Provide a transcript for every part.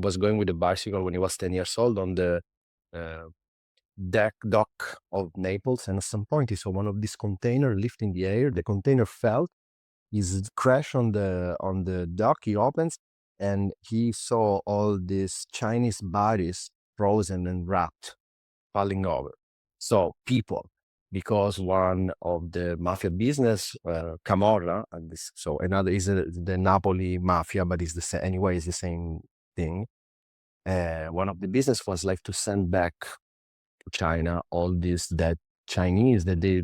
was going with a bicycle when he was 10 years old on the dock of Naples, and at some point he saw one of these containers lift in the air. The container fell. He's crashed on the dock. He opens, and he saw all these Chinese bodies frozen and wrapped, falling over. So people, because one of the mafia business, Camorra, and this, so another is the Napoli mafia, but it's the same anyway. It's the same thing. One of the business was like to send back to China all these dead Chinese that they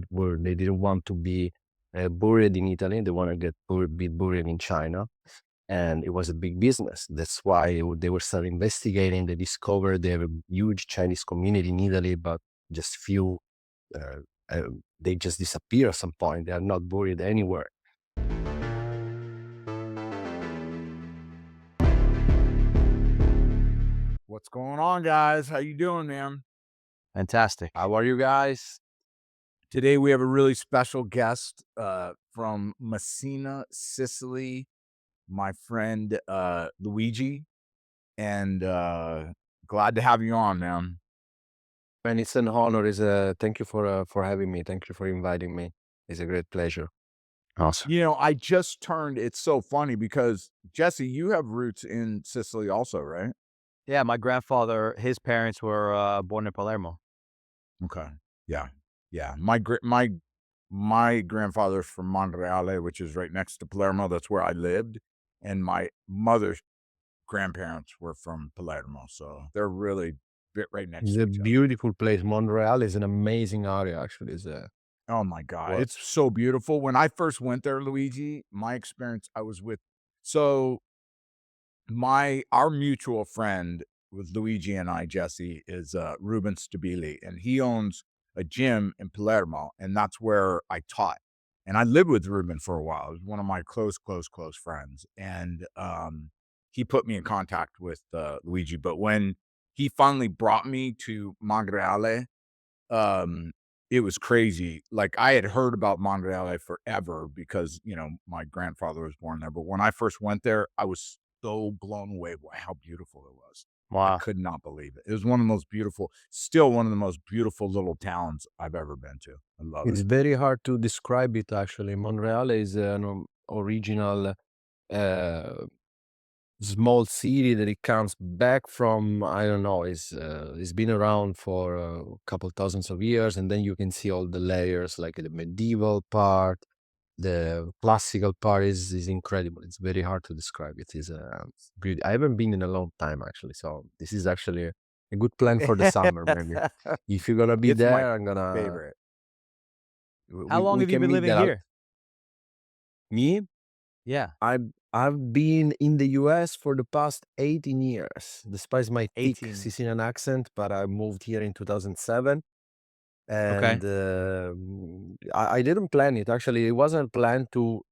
didn't want to be buried in Italy. They want to be buried in China. And it was a big business. That's why they were started investigating. They discovered they have a huge Chinese community in Italy, but just few, they just disappear at some point. They are not buried anywhere. What's going on, guys? How you doing, man? Fantastic. How are you guys? Today we have a really special guest from Messina, Sicily, my friend Luigi, and glad to have you on, man. And it's an honor. Thank you for having me. Thank you for inviting me. It's a great pleasure. Awesome. You know, I just turned. It's so funny because Jesse, you have roots in Sicily, also, right? Yeah, my grandfather, his parents were born in Palermo. Okay. Yeah. My grandfather's from Monreale, which is right next to Palermo. That's where I lived, and my mother's grandparents were from Palermo, so they're really right next It's to a each other. beautiful place. Monreale is an amazing area, actually. Oh my God, What? it's so beautiful. When I first went there, Luigi, my experience, I was with our mutual friend with Luigi and I, Jesse, is Ruben Stabili, and he owns a gym in Palermo, and that's where I taught. And I lived with Ruben for a while. He was one of my close friends, and he put me in contact with Luigi. But when he finally brought me to Monreale, it was crazy. Like, I had heard about Monreale forever because, you know, my grandfather was born there. But when I first went there, I was so blown away by how beautiful it was. I Wow. could not believe it. It was still one of the most beautiful little towns I've ever been to. I love It's it. very hard to describe it, actually. Monreale is an original small city that it comes back from, I don't know, it's been around for a couple thousands of years, and then you can see all the layers, like the medieval part, the classical part is incredible. It's very hard to describe. It is beauty. I haven't been in a long time, actually, so this is actually a good plan for the summer, maybe. If you're gonna be It's my there, I'm gonna favorite. How long we have you can been meet living there. here? Me? Yeah, I've been in the US for the past 18 years, despite my thick 18. Sicilian accent, but I moved here in 2007. Okay. And I didn't plan it. Actually, it wasn't planned to,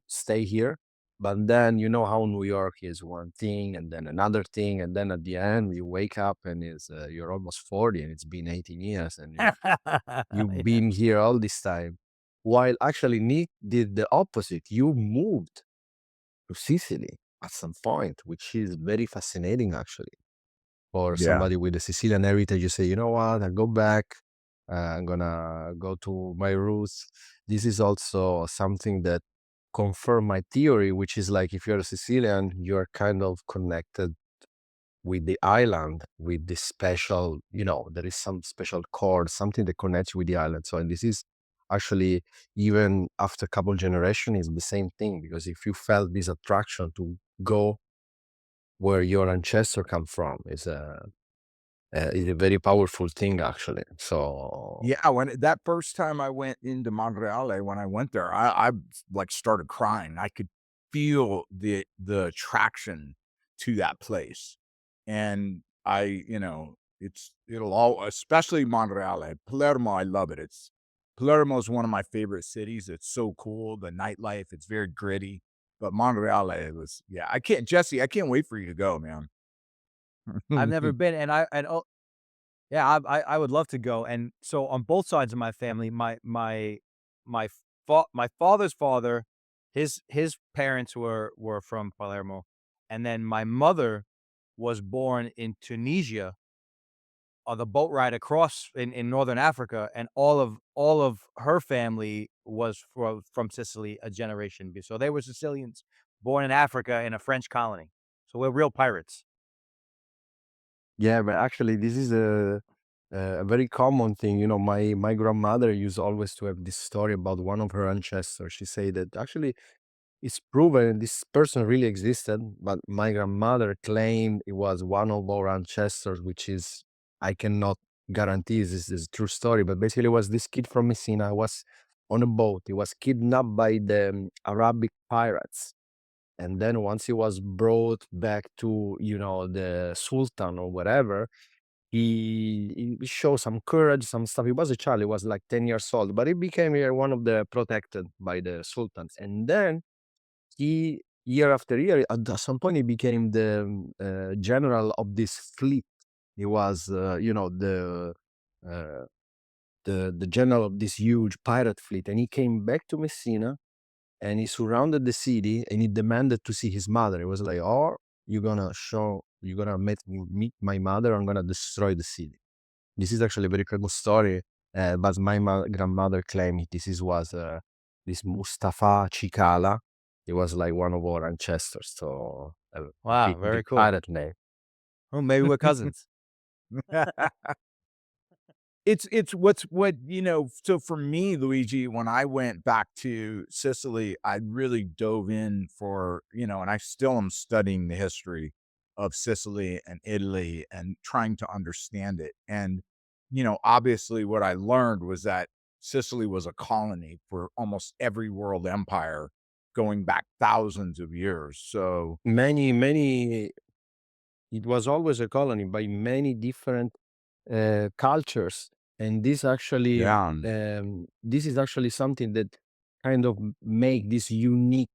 stay here. But then you know how New York is one thing and then another thing. And then at the end, you wake up and you're almost 40 and it's been 18 years and you've Yeah. been here all this time. While actually Nick did the opposite. You moved to Sicily at some point, which is very fascinating, actually. For Yeah. somebody with a Sicilian heritage, you say, you know what, I'll go back. I'm gonna go to my roots. This is also something that confirmed my theory, which is like if you're a Sicilian, you're kind of connected with the island, with this special, there is some special cord, something that connects you with the island. So, and this is actually, even after a couple generations, is the same thing, because if you felt this attraction to go where your ancestor come from, is a very powerful thing, actually. So Yeah, when that first time I went into Monreale, when I went there, I like started crying. I could feel the attraction to that place. And it'll all, especially Monreale. Palermo, I love it. Palermo is one of my favorite cities. It's so cool. The nightlife, it's very gritty. But Monreale Jesse, I can't wait for you to go, man. I've never been, yeah, I would love to go. And so on both sides of my family, my father's father, his parents were from Palermo, and then my mother, was born in Tunisia on the boat ride across in Northern Africa, and all of her family was from Sicily a generation so they were Sicilians born in Africa in a French colony. So we're real pirates. Yeah, but actually, this is a very common thing. You know, my grandmother used always to have this story about one of her ancestors. She said that actually it's proven this person really existed, but my grandmother claimed it was one of our ancestors, which is I cannot guarantee this is a true story. But basically, it was this kid from Messina. Was on a boat. He was kidnapped by the Arabic pirates. And then once he was brought back to, you know, the Sultan or whatever, he showed some courage, some stuff. He was a child, he was like 10 years old, but he became one of the protected by the sultans. And then he, year after year, at some point, he became the general of this fleet. He was, you know, uh, the general of this huge pirate fleet. And he came back to Messina and he surrounded the city and he demanded to see his mother. It was like, "Oh, you're gonna meet my mother. I'm gonna destroy the city." This is actually a very credible story, but my grandmother claimed was this Mustafa Chikala. He was like one of our ancestors, so a Wow, big very cool. pirate name. Oh, maybe we're cousins. It's what you know, so for me, Luigi, when I went back to Sicily, I really dove in for, you know, and I still am studying the history of Sicily and Italy and trying to understand it. And, you know, obviously what I learned was that Sicily was a colony for almost every world empire going back thousands of years. So, Many, it was always a colony by many different cultures, and yeah. this is actually something that kind of make this unique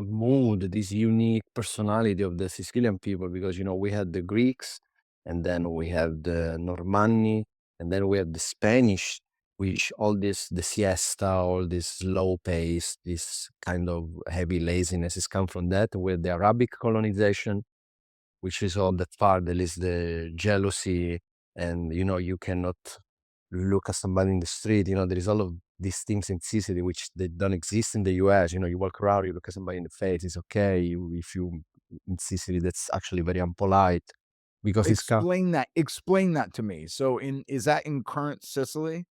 mood, this unique personality of the Sicilian people, because you know we had the Greeks, and then we have the Normanni, and then we have the Spanish, which all this the siesta, all this slow pace, this kind of heavy laziness is come from that. With the Arabic colonization, which is all that part, there is the jealousy, and you know you cannot look at somebody in the street. You know there is all of these things in Sicily which they don't exist in the US. You know you walk around, you look at somebody in the face, it's okay. If you in Sicily, that's actually very unpolite because it's Explain that to me. So is that in current Sicily?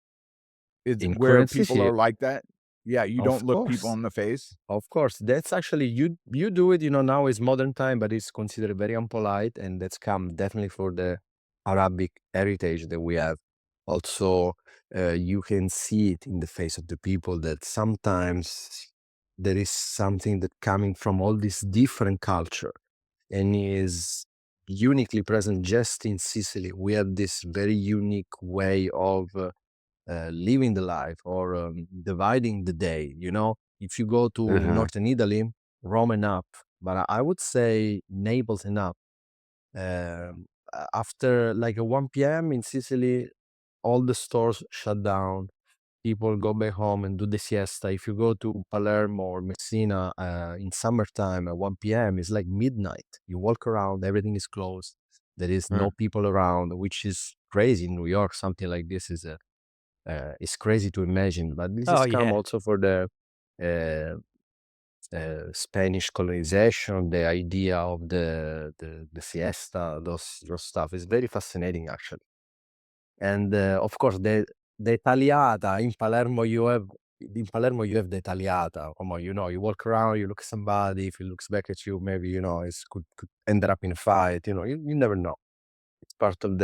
Is in where current people Sicily. are like that? Yeah, you Of don't look people course. in the face? Of course, that's actually you do it, you know, now is modern time, but it's considered very unpolite, and that's come definitely for the Arabic heritage that we have. Also, you can see it in the face of the people that sometimes there is something that coming from all this different culture and is uniquely present just in Sicily. We have this very unique way of living the life or dividing the day. You know, if you go to Uh-huh. northern Italy, Rome and up, but I would say Naples and up. After like a 1 p.m. in Sicily, all the stores shut down. People go back home and do the siesta. If you go to Palermo or Messina in summertime at 1 p.m., it's like midnight. You walk around, everything is closed. There is no people around, which is crazy. In New York, something like this is it's crazy to imagine, but this Oh, is come yeah. also for the uh, Spanish colonization, the idea of the siesta, those stuff is very fascinating actually. And of course, the tagliata in Palermo you have the tagliata. Come on, you know, you walk around, you look at somebody. If he looks back at you, maybe you know it could end up in a fight. You know, you never know. It's part of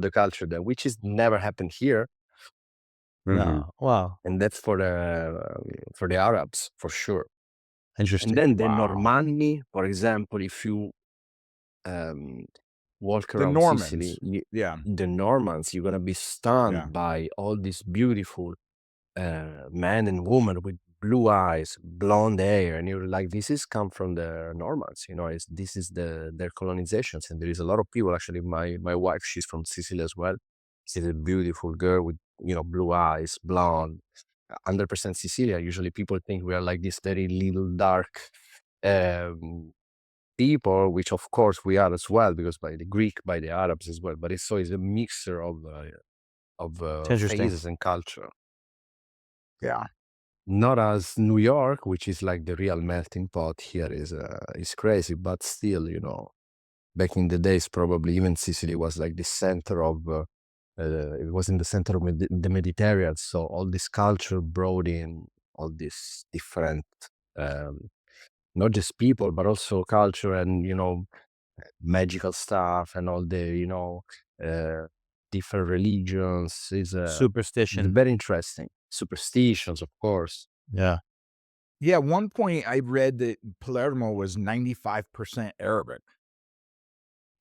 the culture there, which is never happened here, Mhm. No. Wow. and that's for the Arabs for sure. And Interesting. then the Wow. Normanni, for example, if you um, walk The around Sicily, Normans. Yeah, the Normans, you're gonna be yeah. stunned by all these beautiful men and women with blue eyes, blonde hair, and you're like, this is come from the Normans. You know, this is their colonizations, and there is a lot of people. Actually, my wife, she's from Sicily as well. She's a beautiful girl with blue eyes, blonde, 100% Sicilian. Usually, people think we are like this very little dark. Um, people, which of course we are as well, because by the Greek, by the Arabs as well, but it's a mixture of It's interesting. phases and culture. Yeah. Not as New York, which is like the real melting pot here is crazy, but still, back in the days, probably even Sicily was like the center of, it was in the center of the Mediterranean. So all this culture brought in all these different, not just people, but also culture and, magical stuff and all the, different religions. It's Superstition. very interesting. Superstitions, of course. Yeah. Yeah, at one point I read that Palermo was 95% Arabic.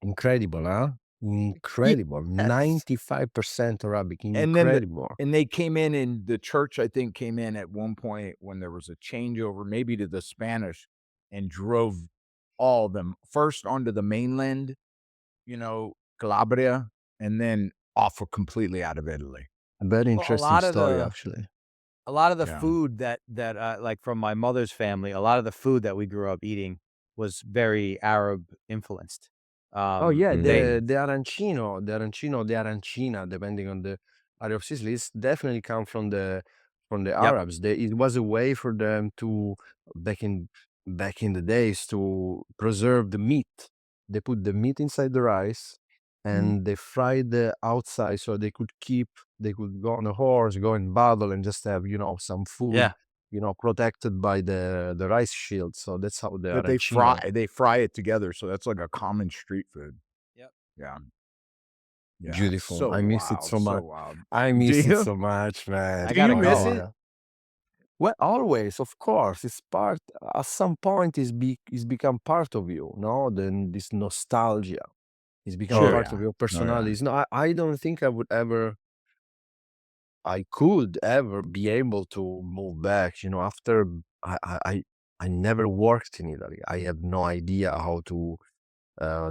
Incredible, huh? Incredible. Yes. 95% Arabic. And then Incredible. and they came in, and the church, I think, came in at one point when there was a changeover, maybe to the Spanish, and drove all of them first onto the mainland, Calabria, and then off completely out of Italy. A very Well, interesting story, actually. a lot of the Yeah. food that like from my mother's family, a lot of the food that we grew up eating was very Arab influenced. Oh yeah, They the arancino, the arancina, depending on the area of Sicily, it's definitely come from the Yep. Arabs. It was a way for them to back in the days to preserve the meat. They put the meat inside the rice and they fried the outside so they could go on a horse, go in battle, and just have some food. Yeah. Protected by the rice shield. So that's how the But they arancino. fry it together, so that's like a common street food. Yep. Yeah. Yeah. Beautiful. So I miss it wild, so much. wild. I Do miss it you? so much, man. I gotta you go. miss it? Yeah. Well, always, of course, it's part. At some point, it's become part of you. No, then this nostalgia is become Sure. part yeah. of your Oh, yeah. personality. It's not. I don't think I could ever be able to move back. After I never worked in Italy. I have no idea how to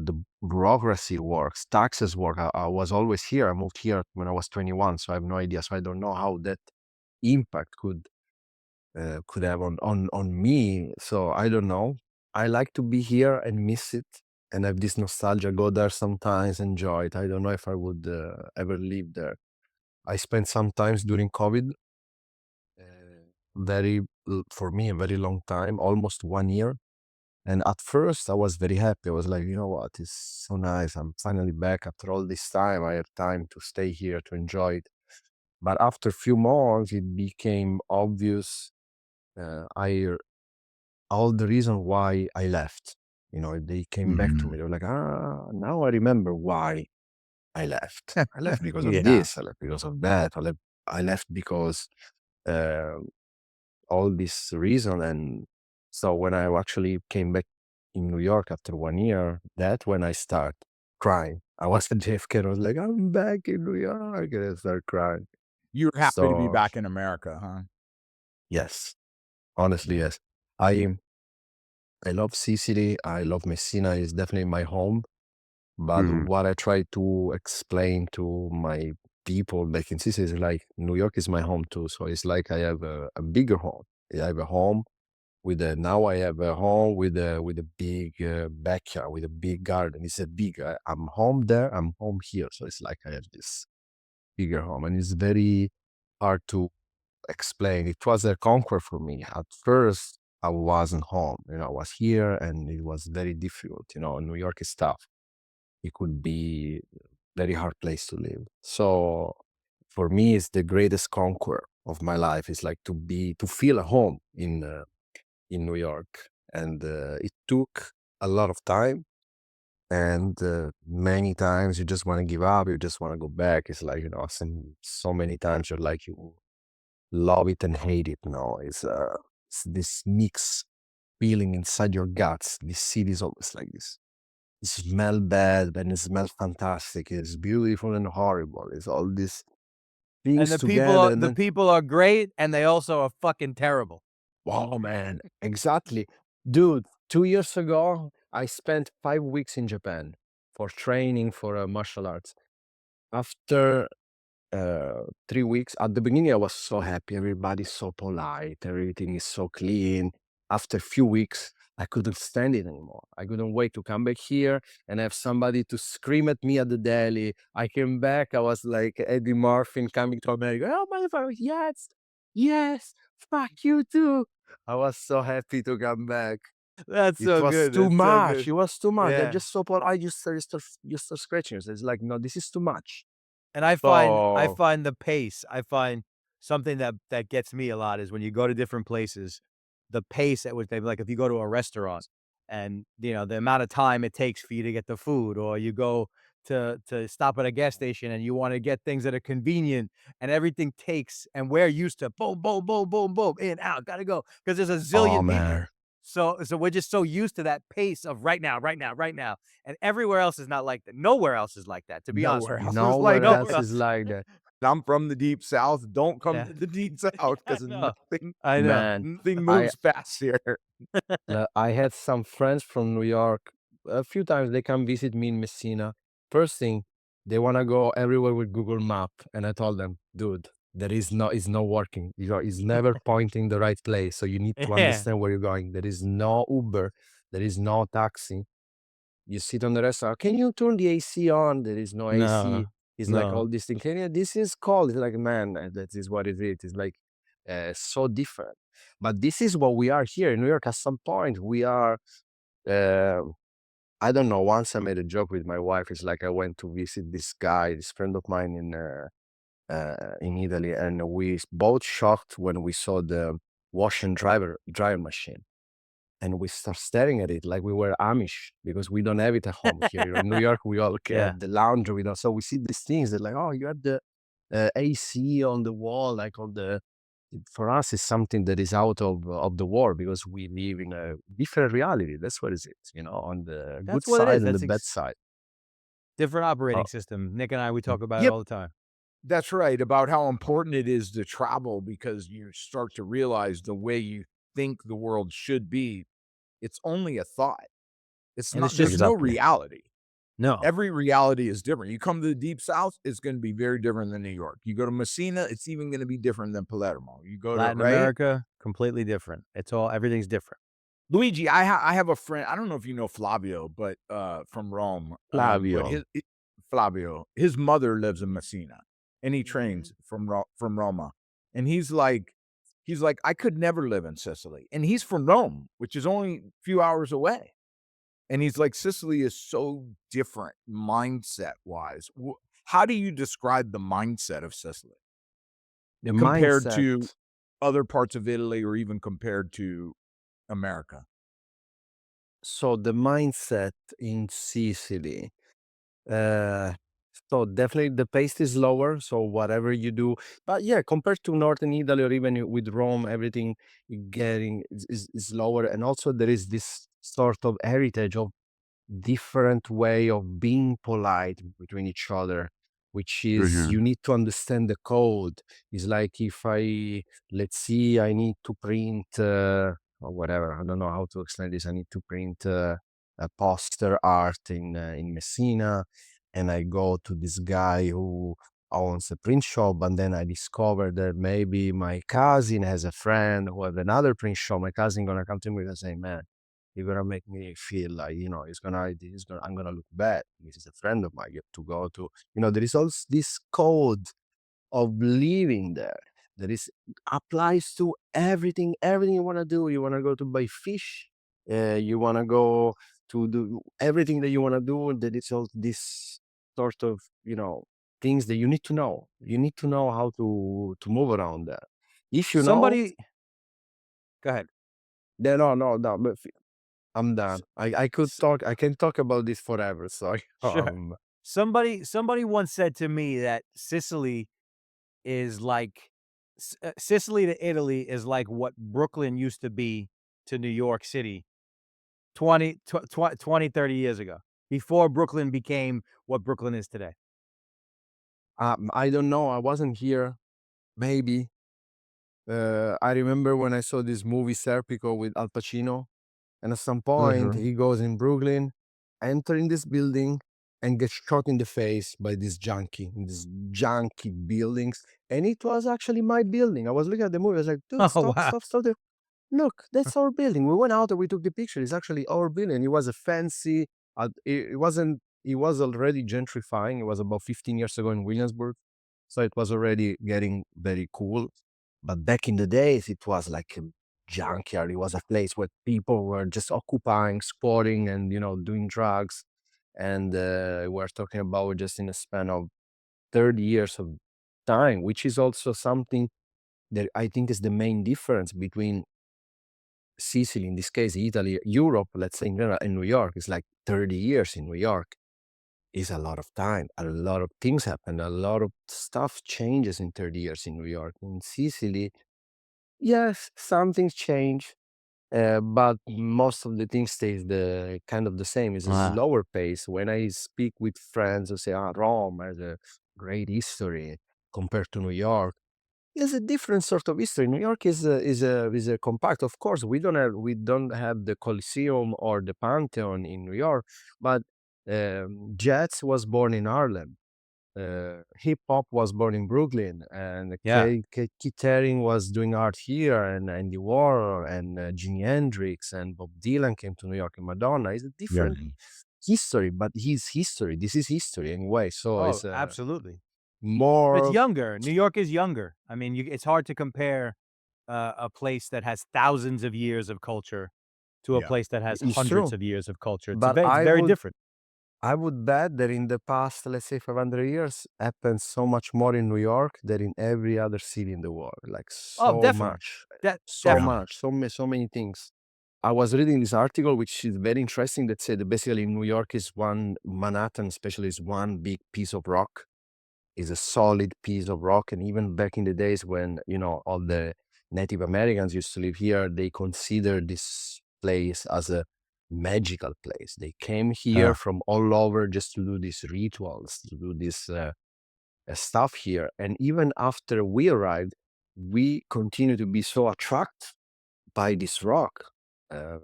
the bureaucracy works, taxes work. I was always here. I moved here when I was 21, so I have no idea. So I don't know how that impact could have on me. So I don't know. I like to be here and miss it and have this nostalgia. Go there sometimes, enjoy it. I don't know if I would ever live there. I spent some times during COVID, for me, a very long time, almost 1 year. And at first, I was very happy. I was like, you know what? It's so nice. I'm finally back after all this time. I have time to stay here to enjoy it. But after a few months, it became obvious. I all the reason why I left. They came back to me. They were like, now I remember why I left. I left because of Yeah. this. I left because of that. I left because uh, all this reason. And so when I actually came back in New York after 1 year, that's when I start crying. I was at JFK. I was like, I'm back in New York, and I start crying. You were happy to be So back in America, huh? yes, honestly, yes. I love Sicily. I love Messina. It's definitely my home. But what I try to explain to my people back in Sicily is like New York is my home too. So it's like I have a bigger home. I have a home now I have a home with a big backyard, with a big garden. It's a big. I'm home there. I'm home here. So it's like I have this bigger home, and it's very hard to explain. It was a conquer for me. At first, I wasn't home. I was here, and it was very difficult. New York is tough. It could be very hard place to live. So for me, it's the greatest conquer of my life. It's like to feel at home in New York. And it took a lot of time. And many times you just want to give up. You just want to go back. It's like, so many times you're like, you love it and hate it. It's this mix feeling inside your guts. This city is always like this. It smells bad and it smells fantastic. It's beautiful and horrible. It's all these And things the together. And the then, people are great, and they also are fucking terrible. wow, man, exactly. Dude, 2 years ago, I spent 5 weeks in Japan for training for martial arts. After 3 weeks, at the beginning, I was so happy. Everybody's so polite. Everything is so clean. After a few weeks, I couldn't stand it anymore. I couldn't wait to come back here and have somebody to scream at me at the deli. I came back, I was like Eddie Murphy coming to America. Oh, motherfucker, yes, yes, fuck you too. I was so happy to come back. That's It so was good. too That's so much. good. It was too much. They're Yeah. just so polite. You start scratching yourself. It's like, no, this is too much. And I So, find the pace, I find something that gets me a lot is when you go to different places, the pace at which they like if you go to a restaurant and, the amount of time it takes for you to get the food, or you go to stop at a gas station and you wanna get things that are convenient and everything takes and we're used to boom, boom, boom, boom, boom, in, out, gotta go, 'cause there's a oh zillion people. man, So we're just so used to that pace of right now, right now, right now, and everywhere else is not like that. Nowhere else is like that, to be honest Nowhere with you. else is nowhere like that. Nowhere else else. is like that. I'm from the deep south. Don't come Yeah. to the deep south I because know. nothing I know. Man, nothing I moves fast here. I had some friends from New York. A few times they come visit me in Messina. First thing, they wanna go everywhere with Google Map, and I told them, dude, it's not working. It's never pointing the right place. So you need to Yeah. understand where you're going. There is no Uber. There is no taxi. You sit on the restaurant. Can you turn the AC on? There is no AC. No. It's like No. all these things. Can you, this is cold. It's like, man, that is what it is. It's like so different. But this is what we are here in New York. At some point, we are. Uh, I don't know. Once I made a joke with my wife. It's like I went to visit this guy, this friend of mine in Italy, and we both shocked when we saw the wash and dryer machine. And we start staring at it like we were Amish because we don't have it at home here. In New York, we all Yeah. have the laundry. We don't. So we see these things that like, oh, you have the AC on the wall, like on the. For us, it's something that is out of the war because we live in a different reality. That's what it is, on the good That's what it side is. and the That's bad side. different Uh, operating system. Nick and I, we talk about it Yep, all the time. that's right. About how important it is to travel because you start to realize the way you think the world should be, it's only a thought. It's And it's not, just there's no exactly. reality. no. Every reality is different. You come to the deep south, it's going to be very different than New York. You go to Messina, it's even going to be different than Palermo. You go to, Latin right? America, completely different. Everything's different. Luigi, I have a friend. I don't know if you know Flavio, but from Rome. But Flavio. Flavio, his mother lives in Messina, and he trains from Roma. And he's like, I could never live in Sicily, and he's from Rome, which is only a few hours away. And he's like, Sicily is so different mindset wise. How do you describe the mindset of Sicily The compared mindset. to other parts of Italy, or even compared to America? So the mindset in Sicily. Uh, so definitely the pace is lower. So whatever you do, but yeah, compared to Northern Italy or even with Rome, everything getting is lower. And also there is this sort of heritage of different way of being polite between each other, which is you need to understand the code. It's like if let's see, I need to print or whatever. I don't know how to explain this. I need to print a poster art in Messina, and I go to this guy who owns a print shop, and then I discover that maybe my cousin has a friend who has another print shop. My cousin gonna come to me and say, man, you're gonna make me feel like, I'm gonna look bad. This is a friend of mine. You have to go to, there is also this code of living there that is applies to everything you wanna do. You wanna go to buy fish, you wanna go to do everything that you wanna do. That it's all this sort of, things that you need to know. You need to know how to move around there. If you know, Somebody go ahead. then no, but I'm done. S I could s talk. I can talk about this forever. So Sure. Somebody once said to me that Sicily is like Sicily to Italy is like what Brooklyn used to be to New York City 20, 30 years ago, before Brooklyn became what Brooklyn is today. I don't know. I wasn't here. Maybe. I remember when I saw this movie Serpico with Al Pacino, and at some point Mhm. he goes in Brooklyn, entering this building, and gets shot in the face by this junkie in these junky buildings. And it was actually my building. I was looking at the movie. I was like, dude, Oh, stop, wow. stop, stop. look, that's our building. We went out and we took the picture. It's actually our building. It was a fancy, it wasn't, it was already gentrifying. It was about 15 years ago in Williamsburg. So it was already getting very cool. But back in the days, it was like a junkyard. It was a place where people were just occupying, squatting, and doing drugs. And we're talking about just in a span of 30 years of time, which is also something that I think is the main difference between Sicily, in this case, Italy, Europe, let's say in general, and New York. Is like 30 years in New York is a lot of time. A lot of things happen. A lot of stuff changes in 30 years in New York. In Sicily, yes, some things change, but most of the things stays the kind of the same. It's a slower pace. When I speak with friends who say, Rome has a great history compared to New York, it's a different sort of history. New York is a compact. Of course, we don't have the Coliseum or the Pantheon in New York, but jazz was born in Harlem. Hip hop was born in Brooklyn, and Yeah, Keith Haring was doing art here, and Andy Warhol, and Jimi Hendrix, and Bob Dylan came to New York, and Madonna. It's a Yeah. different history, but his history. This is history anyway. So oh, it's absolutely. But it's more. younger. New York is younger. I mean, it's hard to compare a place that has thousands of years of culture to a Yeah. place that has It's hundreds true, of years of culture. but It's very different. I would bet that in the past, let's say 500 years, happened so much more in New York than in every other city in the world. Like Oh, so definitely. much, so Yeah. Definitely. much, so many things. I was reading this article, which is very interesting, that said that basically New York is one, Manhattan especially is one big piece of rock, is a solid piece of rock. And even back in the days when, all the Native Americans used to live here, they considered this place as a magical place. They came here Yeah. from all over just to do these rituals, to do this stuff here. And even after we arrived, we continue to be so attracted by this rock. Uh,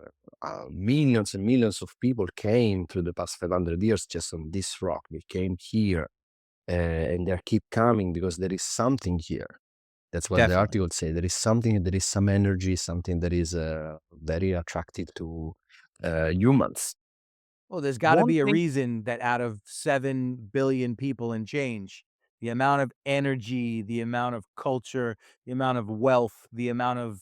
Millions and millions of people came through the past 500 years just on this rock. They came here, and they keep coming because there is something here. That's what the Definitely. article say. There is something. There is some energy. Something that is very attractive to humans. Well, there's got to One be a thing. reason that out of 7 billion people and change, the amount of energy, the amount of culture, the amount of wealth, the amount of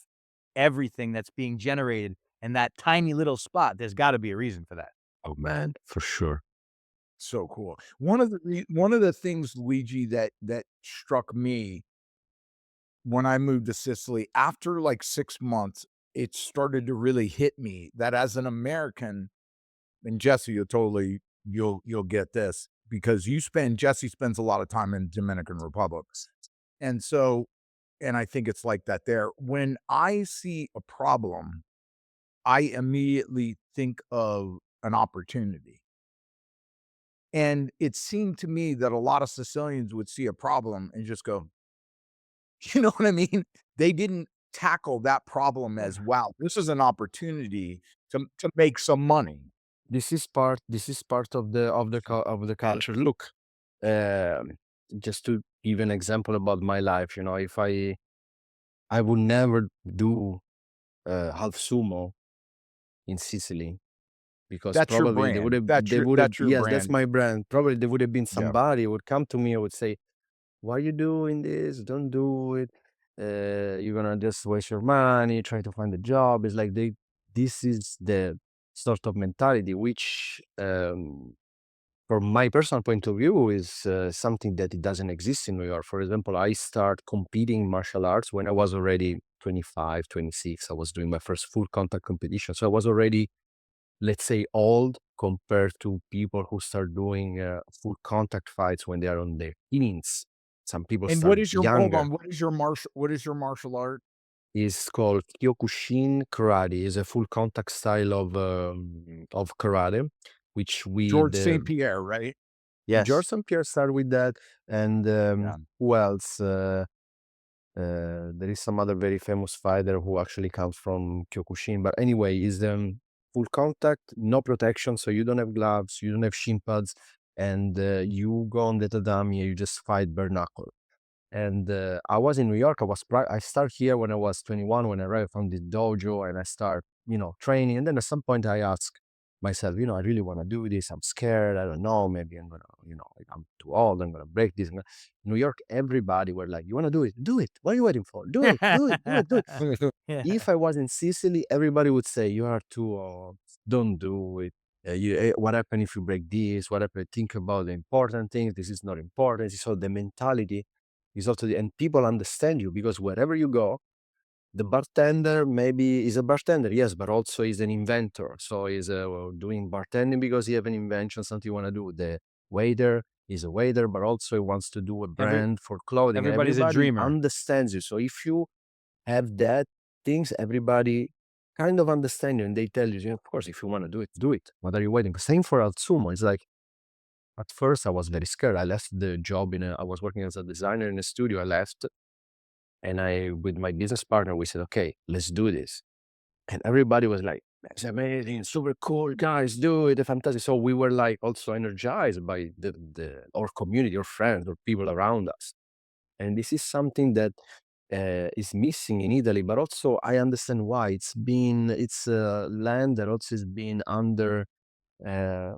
everything that's being generated in that tiny little spot, there's got to be a reason for that. Oh man, for sure. So cool. One of the things, Luigi, that struck me when I moved to Sicily, after like 6 months, it started to really hit me that as an American, and Jesse, you'll get this because Jesse spends a lot of time in Dominican Republic. And so, and I think it's like that there. When I see a problem, I immediately think of an opportunity. And it seemed to me that a lot of Sicilians would see a problem and just go, you know what I mean? They didn't tackle that problem as, wow, this is an opportunity to make some money. This is part. This is part of the culture. Look, um, just to give an example about my life. If I would never do half sumo in Sicily, because That's your probably brand. they would have, That's your yes, that's brand. my brand. Probably there would have been Yeah. somebody who would come to me and would say, why are you doing this? Don't do it. You're gonna just waste your money, try to find a job. It's like this is the sort of mentality which, from my personal point of view, is something that it doesn't exist in New York. For example, I start competing in martial arts when I was already 25, 26. I was doing my first full contact competition. So I was already, let's say, old compared to people who start doing full contact fights when they are on their teens. Some people And start what is your hold younger. on, what is your martial art? It's called Kyokushin Karate. It's a full contact style of karate, which we George the St. Pierre, right? Yes. George St. Pierre started with that, and Yeah. who else? There is some other very famous fighter who actually comes from Kyokushin. But anyway, is full contact, no protection, so you don't have gloves, you don't have shin pads, and you go on the tatami and you just fight bare knuckle. And I was in New York. I started here when I was 21, when I arrived from the dojo, and I start, training. And then at some point I ask myself, I really want to do this. I'm scared. I don't know. Maybe I'm going to, like, I'm too old. I'm going to break this. New York, everybody were like, you want to do it? Do it. What are you waiting for? Do it, do it, do it, do it. Yeah. If I was in Sicily, everybody would say, you are too old. Don't do it. What happened if you break this? What happened? Think about the important things. This is not important. So the mentality is also and people understand you, because wherever you go, the bartender maybe is a bartender, yes, but also is an inventor. So he's doing bartending because he have an invention, something you want to do. The waiter is a waiter, but also he wants to do a brand for clothing. Everybody's a Everybody dreamer. understands you. So if you have that things, everybody kind of understand you, and they tell you, of course, if you want to do it, do it. What are you waiting for? Same for Half Sumo. It's like, at first I was very scared. I left the job I was working as a designer in a studio. I left, and with my business partner, we said, okay, let's do this. And everybody was like, that's amazing, super cool, guys, do it, fantastic. So we were like also energized by our community, our friends, or people around us. And this is something that is missing in Italy, but also I understand why. It's a land that also is being under, uh,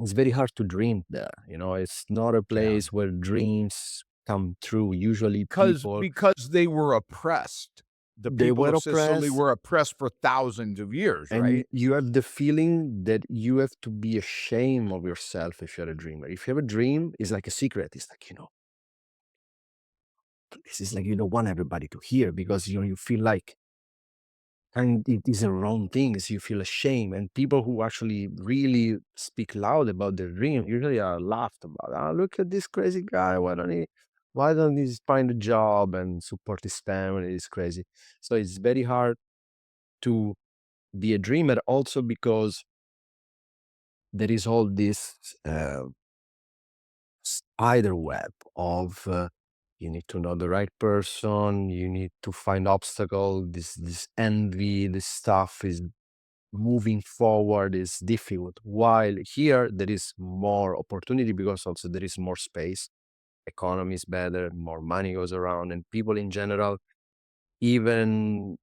it's very hard to dream there. It's not a place where dreams come true. Usually people, Because they were oppressed. The they people were of Sicily oppressed, were oppressed for thousands of years, and right? you have the feeling that you have to be ashamed of yourself if you're a dreamer. If you have a dream, it's like a secret. It's like, this is like, you don't want everybody to hear, because you feel like, and it is a wrong thing, is you feel ashamed. And people who actually really speak loud about their dream usually are laughed about. Look at this crazy guy. Why don't he find a job and support his family? It's crazy. So it's very hard to be a dreamer, also because there is all this spider web of, you need to know the right person, you need to find obstacle, this envy, this stuff is moving forward is difficult. While here there is more opportunity, because also there is more space, economy is better, more money goes around, and people in general, even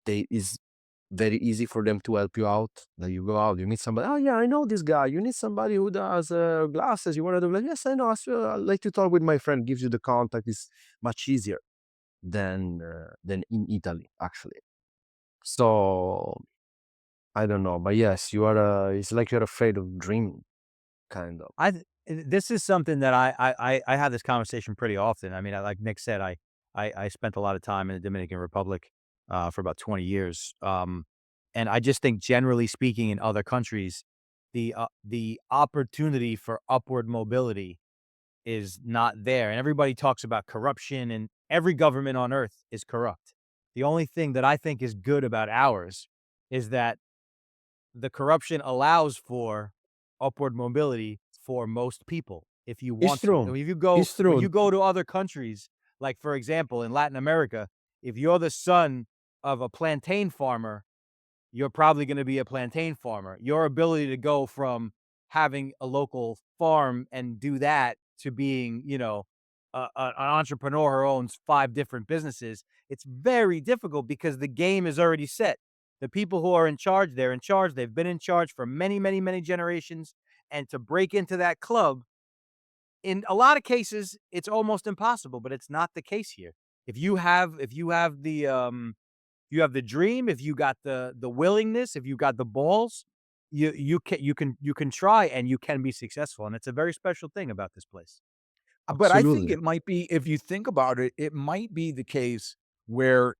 they is very easy for them to help you out. Like, you go out, you meet somebody, oh yeah, I know this guy, you need somebody who does glasses, you want to do, like, yes, I know, I'd like to talk with my friend, gives you the contact. Is much easier than in Italy, actually. So I don't know, but yes, you are. It's like you're afraid of dreaming, kind of. This is something that I have this conversation pretty often. I mean, like Nick said, I spent a lot of time in the Dominican Republic for about 20 years. And I just think, generally speaking, in other countries, the opportunity for upward mobility is not there. And everybody talks about corruption, and every government on earth is corrupt. The only thing that I think is good about ours is that the corruption allows for upward mobility for most people if you It's want to. true. And It's when true. you go to other countries, like for example in Latin America, if you're the son of a plantain farmer, you're probably going to be a plantain farmer. Your ability to go from having a local farm and do that to being, an entrepreneur who owns 5 different businesses, it's very difficult because the game is already set. The people who are in charge, they're in charge. They've been in charge for many, many, many generations. And to break into that club, in a lot of cases, it's almost impossible, but it's not the case here. If you have the dream, if you got the willingness, if you got the balls, you can try and you can be successful, and it's a very special thing about this place. But I think Absolutely. it might be, if you think about it, it might be the case where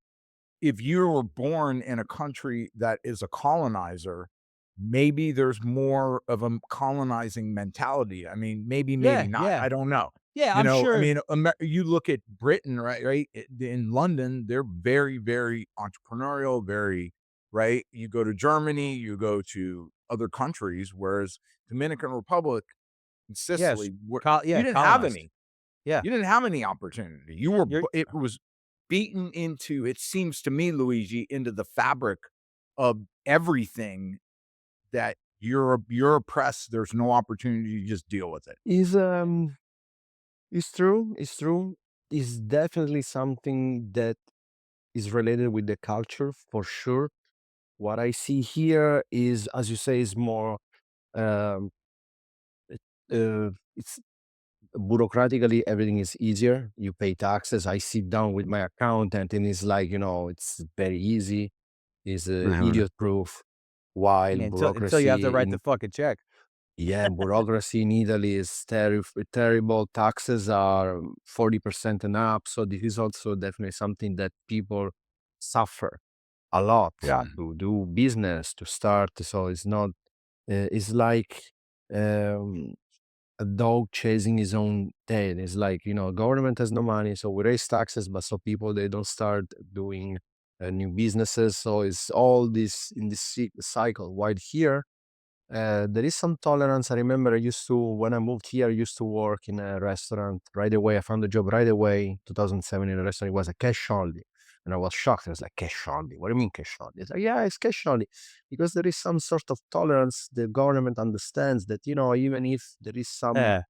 if you were born in a country that is a colonizer, maybe there's more of a colonizing mentality. I mean, maybe Yeah, not. yeah. I don't know. Yeah, I'm I sure. mean, you look at Britain, right? Right in London, they're very, very entrepreneurial. Very right. You go to Germany, you go to other countries, whereas Dominican Republic and Yes. Sicily, you Yeah, didn't have colonized. any. Yeah. You didn't have any opportunity. You were You're it was beaten into, it seems to me, Luigi, into the fabric of everything, that you're oppressed, there's no opportunity, you just deal with it. Is It's true. It's true. It's definitely something that is related with the culture for sure. What I see here is, as you say, is more. Um, it's bureaucratically everything is easier. You pay taxes. I sit down with my accountant, and it's like it's very easy. It's Mhm. idiot proof. While Yeah, until you have to bureaucracy write the in fucking check. Yeah, bureaucracy in Italy is terrible. Taxes are 40% and up. So this is also definitely something that people suffer a lot Yeah. to do business, to start. So it's not, it's like um, a dog chasing his own tail. It's like, government has no money. So we raise taxes, but so people, they don't start doing new businesses. So it's all this in this cycle. While here, there is some tolerance. I remember when I moved here, I used to work in a restaurant right away. I found a job right away, 2007 in a restaurant. It was a cash only. And I was shocked. I was like, cash only? What do you mean cash only? It's like, yeah, it's cash only. Because there is some sort of tolerance. The government understands that, even if there is some, Yeah.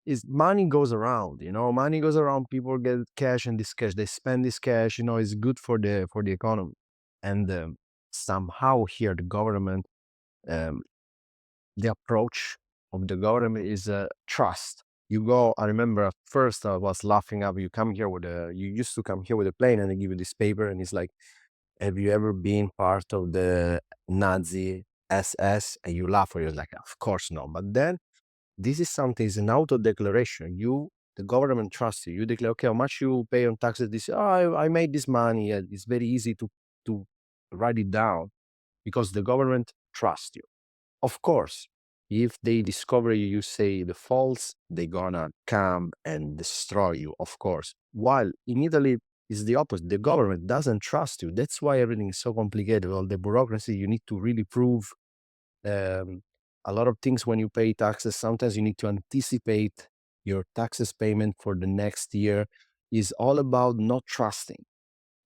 is money goes around, money goes around, people get cash, and this cash, they spend this cash, it's good for the economy. And somehow here, um, the approach of the government is trust. You go, I remember at first I was laughing up. You used to come here with a plane and they give you this paper and it's like, have you ever been part of the Nazi SS? And you laugh or you're like, of course not. But then this is something, it's an auto declaration. The government trusts you. You declare, okay, how much you pay on taxes this year? Oh, I made this money. It's very easy to write it down because the government trusts you. Of course, if they discover you say the false, they gonna come and destroy you, of course. While in Italy, it's the opposite. The government doesn't trust you. That's why everything is so complicated. All the bureaucracy, you need to really prove um, a lot of things when you pay taxes. Sometimes you need to anticipate your taxes payment for the next year. Is all about not trusting.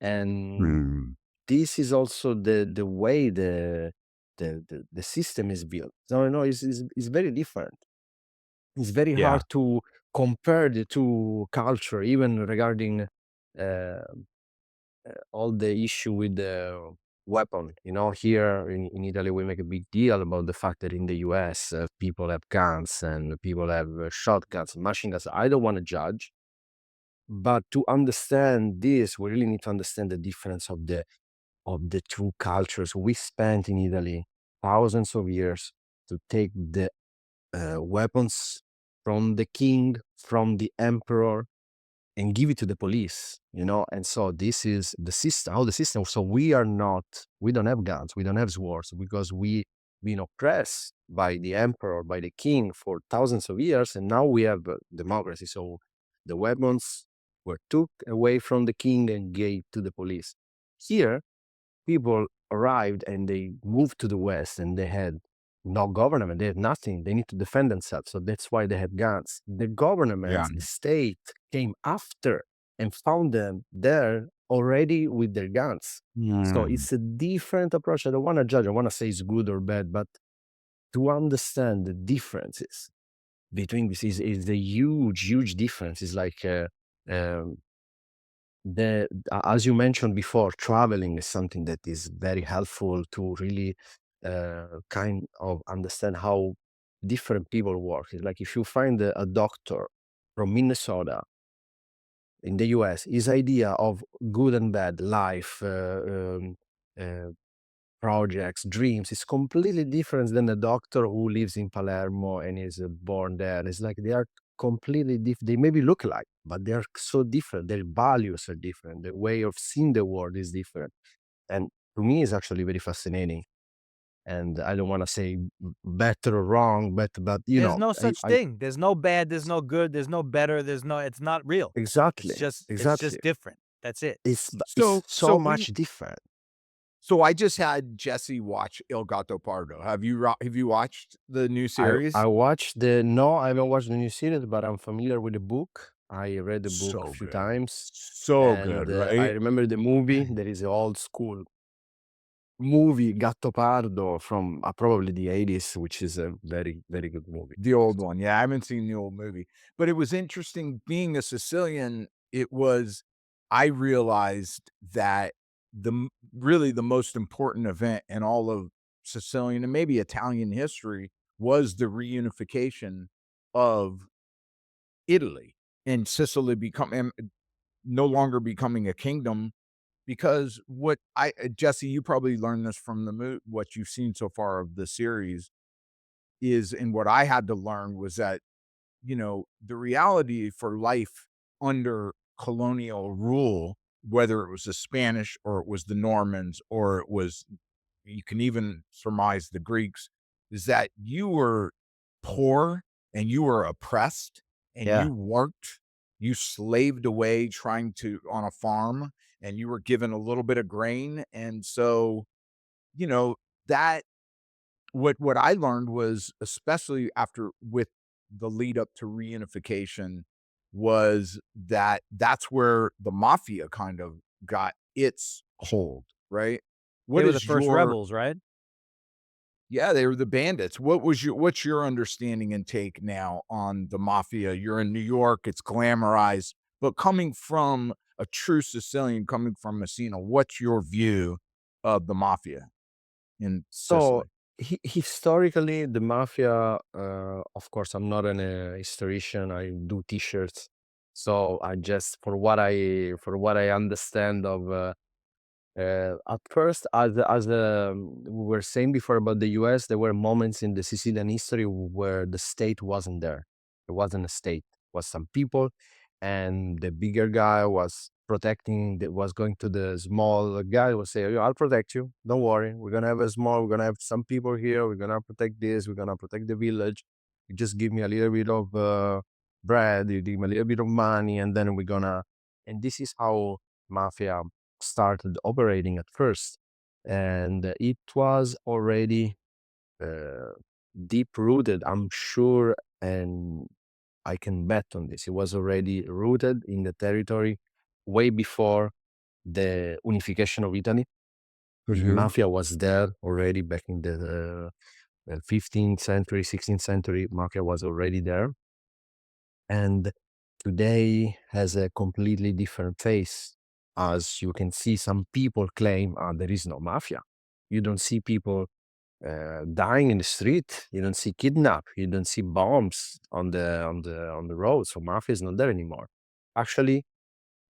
And Mm. this is also the way the system is built. No, no, it's very different. It's very Yeah. hard to compare the two culture, even regarding all the issue with the weapon. Here in Italy, we make a big deal about the fact that in the US, people have guns and people have shotguns, machine guns. I don't want to judge, but to understand this, we really need to understand the difference of the two cultures. We spent in Italy thousands of years to take the weapons from the king, from the emperor, and give it to the police, And so this is the system, how the system. So we don't have guns, we don't have swords because we been oppressed by the emperor, by the king for thousands of years, and now we have democracy. So the weapons were took away from the king and gave to the police. Here, people arrived and they moved to the West and they had no government, they had nothing. They need to defend themselves. So that's why they had guns. The Yeah. government, the state came after and found them there already with their guns. So Mm. it's a different approach. I don't want to judge, I want to say it's good or bad, but to understand the differences between this is a huge difference. It's like um, as you mentioned before, traveling is something that is very helpful to really kind of understand how different people work. It's like if you find a doctor from Minnesota in the US, his idea of good and bad life, uh, projects, dreams is completely different than a doctor who lives in Palermo and is born there. It's like they are completely different. They maybe look alike, but they are so different. Their values are different. The way of seeing the world is different. And to me, it's actually very fascinating. And I don't want to say better or wrong, but There's no such I thing. There's no bad, there's no good, there's no better, it's not real. exactly, It's exactly. just different. That's it. It's So so so we much different. so I just had Jesse watch Il Gatto Pardo. Have you watched the new I series? watched the no, I haven't watched the new series, but I'm familiar with the book. I read the book a So few good. times, So and good, I right? remember the movie. That is old school. movie Gattopardo from probably the 80s, which is a very, very good movie. The old one, yeah, I haven't seen the old movie, but it was interesting being a Sicilian, I realized that really the most important event in all of Sicilian and maybe Italian history was the reunification of Italy and Sicily no longer becoming a kingdom because Jesse, you probably learned this from what you've seen so far of the series and what I had to learn was that the reality for life under colonial rule, whether it was the Spanish or it was the Normans or it was, you can even surmise the Greeks, is that you were poor and you were oppressed and Yeah. you slaved away on a farm and you were given a little bit of grain. And so, you know, that what I learned was, especially after with the lead up to reunification, was that's where the mafia kind of got its hold, right? They What were the is first your rebels, right? Yeah, they were the bandits. What's your understanding and take now on the mafia? You're in New York, it's glamorized, but coming from a true Sicilian, coming from Messina, what's your view of the mafia in So Sicily? historically, the mafia, of course, I'm not an historian. I do t-shirts. So I just, for what I understand of, at first, we were saying before about the US, there were moments in the Sicilian history where the state wasn't there. It wasn't a state. It was some people, and the bigger guy was protecting. That was going to the small guy. Was say, I'll protect you. Don't worry. We're gonna have some people here. We're gonna protect this. We're gonna protect the village. You just give me a little bit of bread. You give me a little bit of money, and then we're gonna." And this is how mafia started operating at first, and it was already uh, deep rooted, I'm sure, and I can bet on this. It was already rooted in the territory way before the unification of Italy. The mafia was there already back in the 15th century, 16th century. Mafia was already there, and today has a completely different face. As you can see, some people claim there is no mafia. You don't see people dying in the street. You don't see kidnap. You don't see bombs on the road. So mafia is not there anymore. Actually,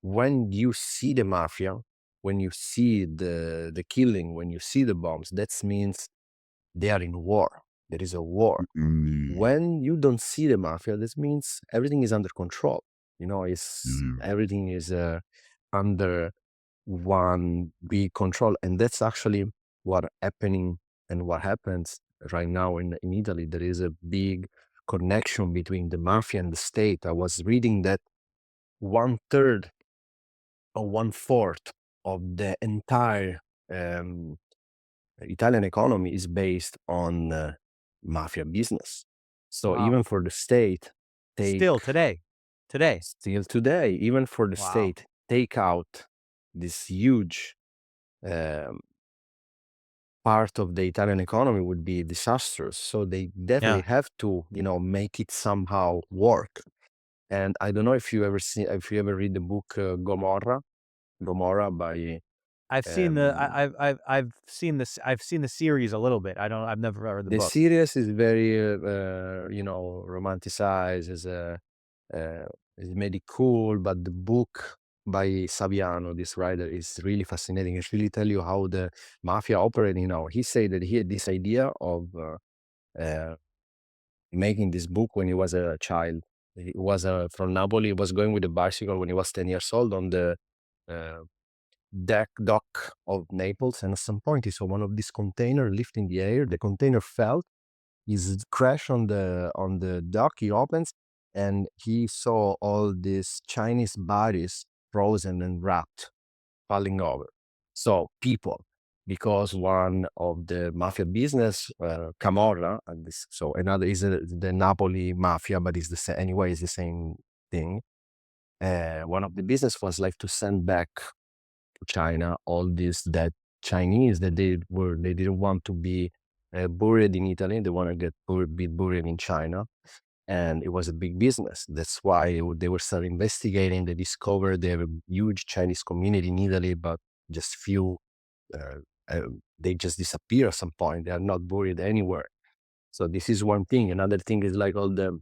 when you see the mafia, when you see the killing, when you see the bombs, that means they are in war. There is a war. When you don't see the mafia, this means everything is under control. Everything is under one big control, and that's actually what happening and what happens right now in Italy. There is a big connection between the mafia and the state. I was reading that 1/3 or 1/4 of the entire um, Italian economy is based on mafia business. So Wow. even for the state, take Still today. still today, even for the Wow. state, take out this huge um, part of the Italian economy would be disastrous. So they definitely Yeah. have to, make it somehow work. And I don't know if you ever read the book Gomorrah by I've seen the um, I've seen the series a little bit. I've never read the the book. series is very, romanticized, is made it cool, but the book by Saviano, this writer, is really fascinating. It really tell you how the mafia operating now. He said that he had this idea of uh, making this book when he was a child. He was from Napoli. He was going with a bicycle when he was 10 years old on the uh, dock of Naples, and at some point he saw one of these containers lift in the air. The container fell. He's crashed on the dock. He opens, and he saw all these Chinese bodies frozen and wrapped, falling over. So people, because one of the mafia business, Camorra, and so another is the Napoli mafia, but it's the same anyway. It's the same thing. One of the business was like to send back to China all these dead Chinese that they didn't want to be buried in Italy. They want to be buried in China, and it was a big business. That's why they were started investigating. They discovered they have a huge Chinese community in Italy, but just few. They just disappear at some point. They are not buried anywhere. So this is one thing. Another thing is like all the.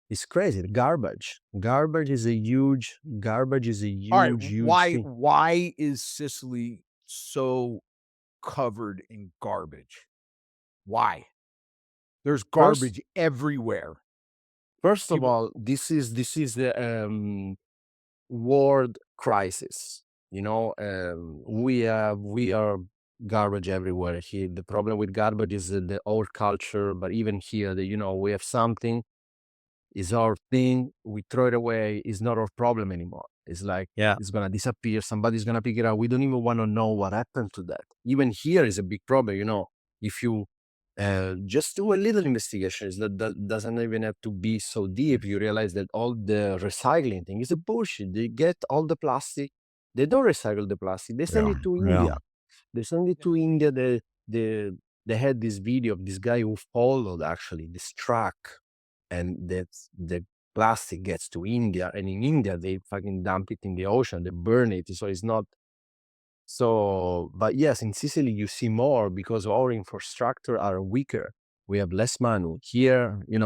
It's crazy. Garbage. Garbage is a huge. Garbage is a All right, huge thing. why is Sicily so covered in garbage? Why? There's garbage everywhere. First of People- all, this is the world crisis. You know, we are garbage everywhere here. The problem with garbage is the old culture, but even here, we have something, is our thing, we throw it away, it's not our problem anymore. It's like, Yeah. it's gonna disappear, somebody's gonna pick it up. We don't even want to know what happened to that. Even here is a big problem, if you just do a little investigation, that doesn't even have to be so deep. You realize that all the recycling thing is a bullshit. They get all the plastic, they don't recycle the plastic, they send it to India. They send it to India. They had this video of this guy who followed actually this truck, and the plastic gets to India, and in India they fucking dump it in the ocean, they burn it. So it's not so. But yes, in Sicily you see more because our infrastructure are weaker. We have less money here. In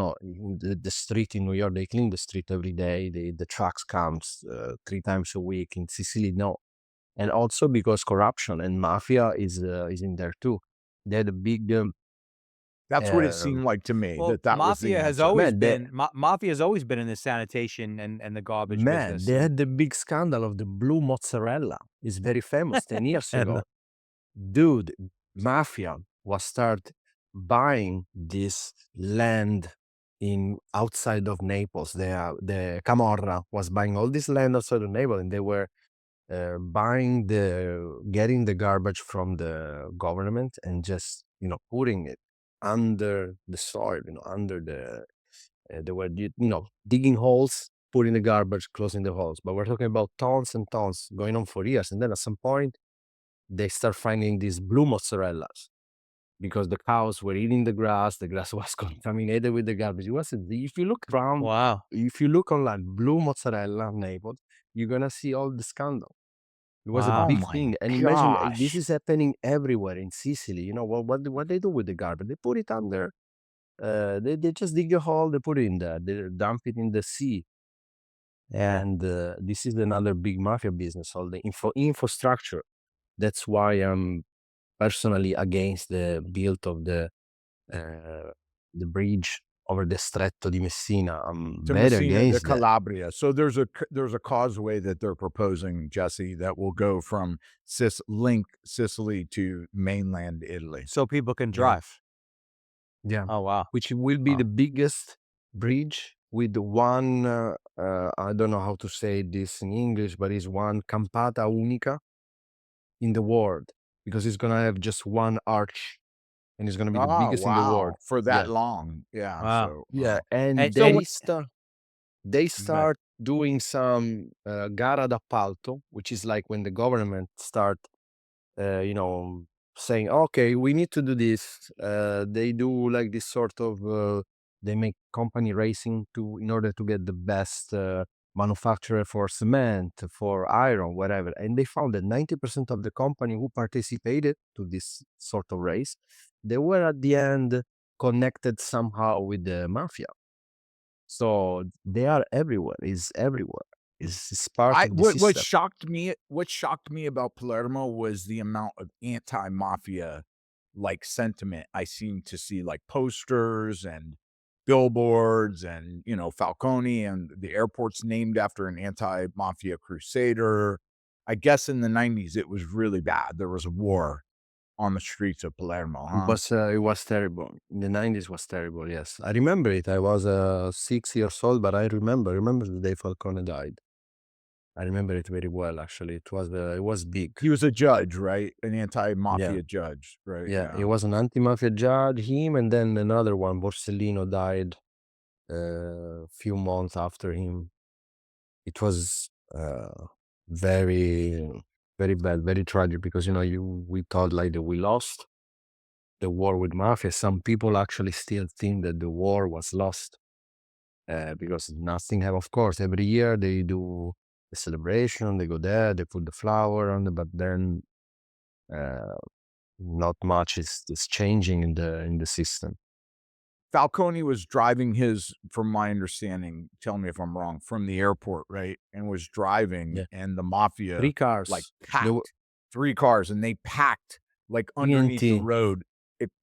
the street in New York, they clean the street every day. The trucks comes 3 times a week. In Sicily, no. And also because corruption and mafia is in there too. They had a big That's what it seemed like to me. Well, that was the Mafia has answer. always Man, been Mafia has always been in the sanitation and the garbage Man, business. they had the big scandal of the blue mozzarella. It's very famous 10 years And ago. Dude, Mafia was start buying this land in outside of Naples. The Camorra was buying all this land outside of Naples, and they were getting the garbage from the government and just, putting it under the soil, under they were, digging holes, putting the garbage, closing the holes. But we're talking about tons and tons going on for years. And then at some point, they start finding these blue mozzarellas because the cows were eating the grass was contaminated with the garbage. If you look around, wow. if you look online, blue mozzarella, Naples, you're going to see all the scandal. It was a Wow. big Oh my thing. And imagine this gosh. is happening everywhere in Sicily. What they do with the garbage? They put it under. They just dig a hole, they put it in there, they dump it in the sea. Yeah. And this is another big mafia business, all the infrastructure. That's why I'm personally against the build of the bridge over the Stretto di Messina. I'm To very Messina, the against that. Calabria. So there's a causeway that they're proposing, Jesse, that will go from link Sicily to mainland Italy. So people can Yeah. drive. Yeah. Oh wow. Which will be Wow. the biggest bridge with one, I don't know how to say this in English, but it's one campata unica in the world, because it's gonna have just one arch, and it's gonna be the Oh, biggest in the world. wow. For that Yeah. long. Yeah. Wow. So, Yeah, wow. and And so they start doing some gara d'appalto, which is like when the government start, saying, okay, we need to do this. They do like this sort of, they make company racing in order to get the best manufacturer for cement, for iron, whatever. And they found that 90% of the company who participated to this sort of race, they were at the end connected somehow with the mafia. So they are everywhere. Is everywhere. It's part of the What system. shocked me about Palermo was the amount of anti-mafia like sentiment I seem to see, like posters and billboards and, Falcone, and the airport's named after an anti-mafia crusader. I guess in the 90s it was really bad. There was a war on the streets of Palermo, huh? But it was terrible. In the 90s was terrible, yes. I remember it. I was 6 years old, but I remember the day Falcone died. I remember it very well, actually. It was big. He was a judge, right? An anti-mafia judge, right? Yeah, he was an anti-mafia judge, him, and then another one, Borsellino, died a few months after him. It was very very bad, very tragic, because we thought like that we lost the war with mafia. Some people actually still think that the war was lost, because nothing have. Of course, every year they do a celebration. They go there, they put the flower on, but then uh, not much is changing in the system. Falcone was driving his, from my understanding, tell me if I'm wrong, from the airport, right? And was driving, Yeah, and the mafia 3 cars. like They were packed 3 cars, and they packed like underneath the TNT. road,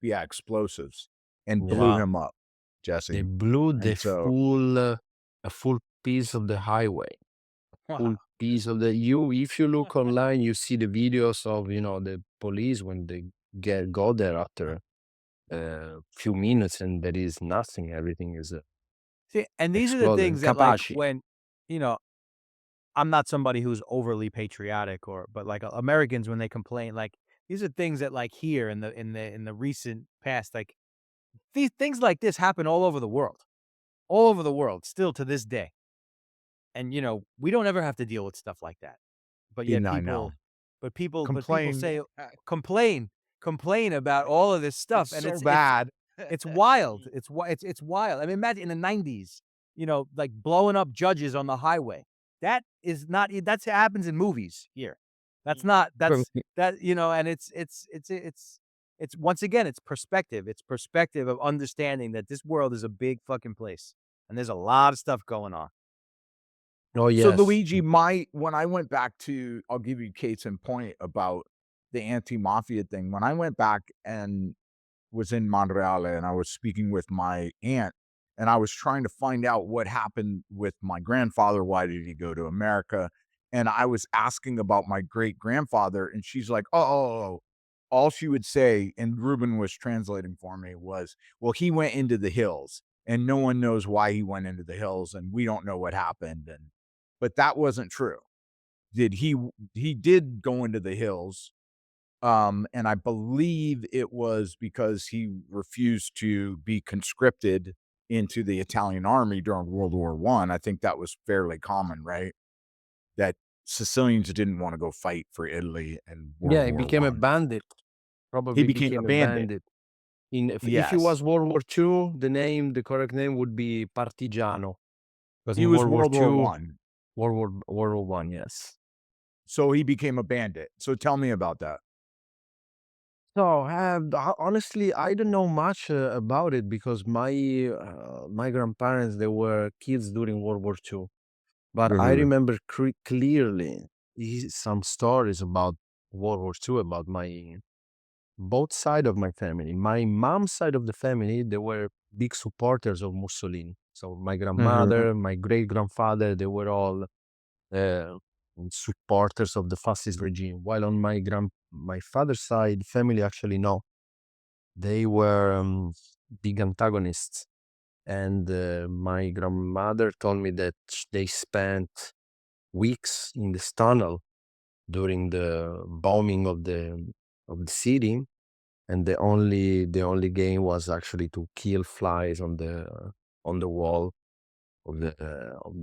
explosives, and Yeah, blew Wow. him up, they Jesse. blew the And so, a full piece of the highway. Full Wow. piece of the if you look online, you see the videos of the police when they go there after a few minutes, and there is nothing. Everything is See, and these are the exploded. things that, like, Capaci. when, you know, I'm not somebody who's overly patriotic, but like Americans, when they complain, like, these are things that, like, here in the recent past, like, these things like this happen all over the world, still to this day. And we don't ever have to deal with stuff like that. But yet I know. people Complain. say, complain, complain about all of this stuff, It's and so it's bad. it's wild. It's wild. I mean, imagine in the '90s, like blowing up judges on the highway. That is not that happens in movies here. That's not that's that and it's once again, it's perspective. It's perspective of understanding that this world is a big fucking place, and there's a lot of stuff going on. Oh So yes. Luigi, when I went back to, I'll give you case in point about the anti-mafia thing. When I went back and was in Monreale, and I was speaking with my aunt, and I was trying to find out what happened with my grandfather. Why did he go to America? And I was asking about my great grandfather, and she's like, oh. All she would say, and Ruben was translating for me, was, well, he went into the hills, and no one knows why he went into the hills, and we don't know what happened. But that wasn't true. He did go into the hills, and I believe it was because he refused to be conscripted into the Italian army during World War I. I think that was fairly common, right? That Sicilians didn't want to go fight for Italy in Yeah, World he War became a One. bandit. He Probably became a became a bandit. bandit. If it was Yes. World War II, the correct name would be partigiano, because He in was World War World War II, One. World War One, yes. So he became a bandit. So tell me about that. So, honestly, I don't know much about it, because my grandparents, they were kids during World War II. But I Mhm. remember clearly some stories about World War II, about both side of my family. My mom's side of the family, they were big supporters of Mussolini. So my Mhm. grandmother, my great grandfather, they were all uh, supporters of the fascist regime. While on my father's side family, actually no, they were big antagonists. And my grandmother told me that they spent weeks in this tunnel during the bombing of the city, and the only game was actually to kill flies on the wall of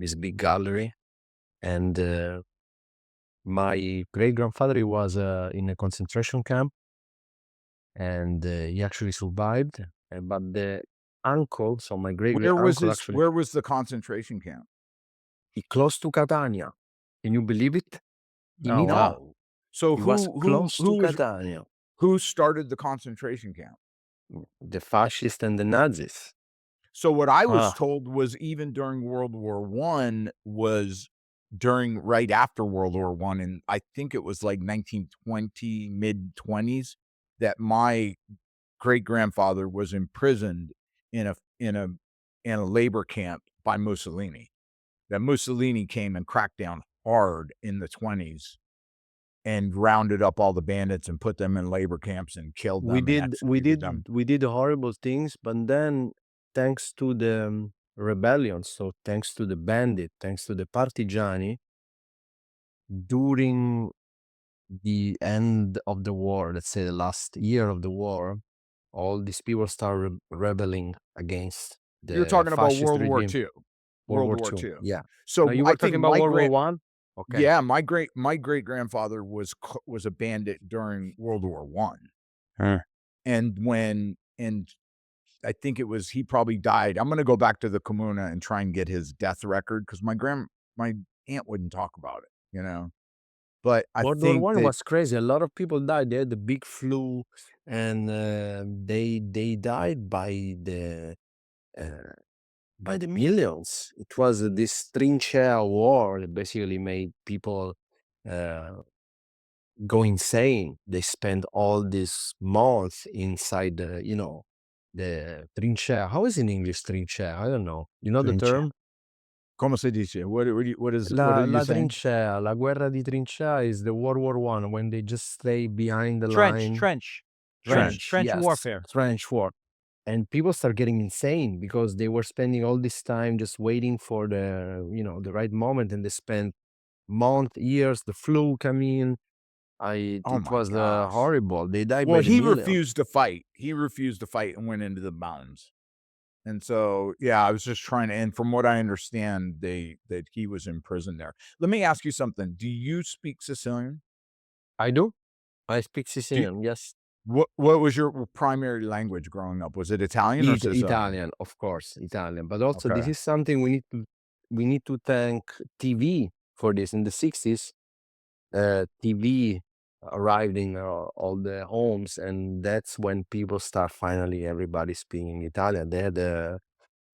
this big gallery. And my great grandfather, he was in a concentration camp, and he actually survived. But the uncle, so my great great uncle, actually, Where was the concentration camp? he close to Catania. Can you believe it? In Oh, Italy, wow. No. So he was close to Catania. who started the concentration camp? The fascists and the Nazis. So what I was Ah, told was even during World War One was during right after World War One, and I think it was like 1920, mid-20s, that my great-grandfather was imprisoned in a in a in a labor camp by Mussolini. That Mussolini came and cracked down hard in the 20s and rounded up all the bandits and put them in labor camps and killed We them and did we executed them. did we did horrible things, but then, thanks to the rebellion, so thanks to the bandit, thanks to the partigiani, during the end of the war, let's say the last year of the war, all these people start rebelling against You're the talking about fascist World War regime. II. World World War War II, II. yeah. No, So you I were think talking about my World War grand One. Okay. Yeah, my great grandfather was a bandit during World War One, Huh. and I think it was he probably died. I'm gonna go back to the Comuna and try and get his death record because my aunt wouldn't talk about it, you know? But I World War think One that was crazy. A lot of people died. They had the big flu, and they died uh, by the millions. It was this trinchea war that basically made people uh, go insane. They spent all this months inside the trinchea. How is in English trinchea? I don't know. You know the Trinche term? Come si dice? What are you La saying? trincea, la guerra di trincea is the World War One when they just stay behind the Trench, line. trench, trench, Trench. trench Yes, warfare. trench war. And people start getting insane because they were spending all this time just waiting for the right moment, and they spent months, years, the flu come in. Oh It my was gosh. horrible. They died Well, by the he million. refused to fight. He refused to fight and went into the mountains. And so, yeah, I was just trying to and from what I understand, that he was in prison there. Let me ask you something. Do you speak Sicilian? I do. I speak Do Sicilian, yes. what was your primary language growing up? Was it Italian or Sicilian? Italian, of course, Italian. But also this Okay. is something we need to thank TV for this. In the 60s, TV arrived in all the homes, and that's when people start finally everybody speaking Italian. They had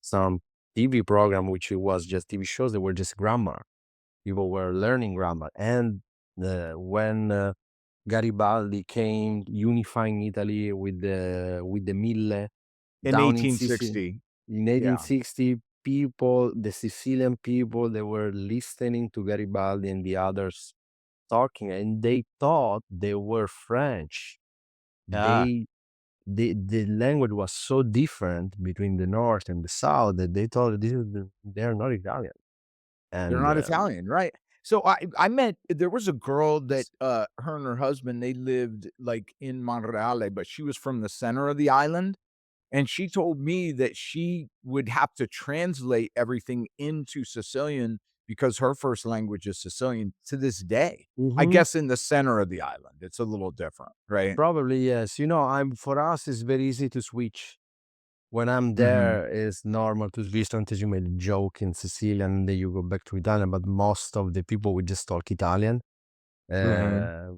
some TV program which it was just TV shows that were just grammar. People were learning grammar, and when Garibaldi came unifying Italy with the Mille In down in Sicily 1860. in Yeah. 1860. People, the Sicilian people, they were listening to Garibaldi and the others talking, and they thought they were French. Ah, They the language was so different between the north and the south that they thought they're not Italian. They're And not Italian, right? So I met there was a girl that, her and her husband, they lived, like, in Monreale, but she was from the center of the island, and she told me that she would have to translate everything into Sicilian because her first language is Sicilian to this day. I Mhm. guess in the center of the island, it's a little different, right? Probably yes. I'm for us it's very easy to switch. When I'm Mhm, there, it's normal to switch until you made a joke in Sicilian, and then you go back to Italian. But most of the people we just talk Italian. mhm. Uh,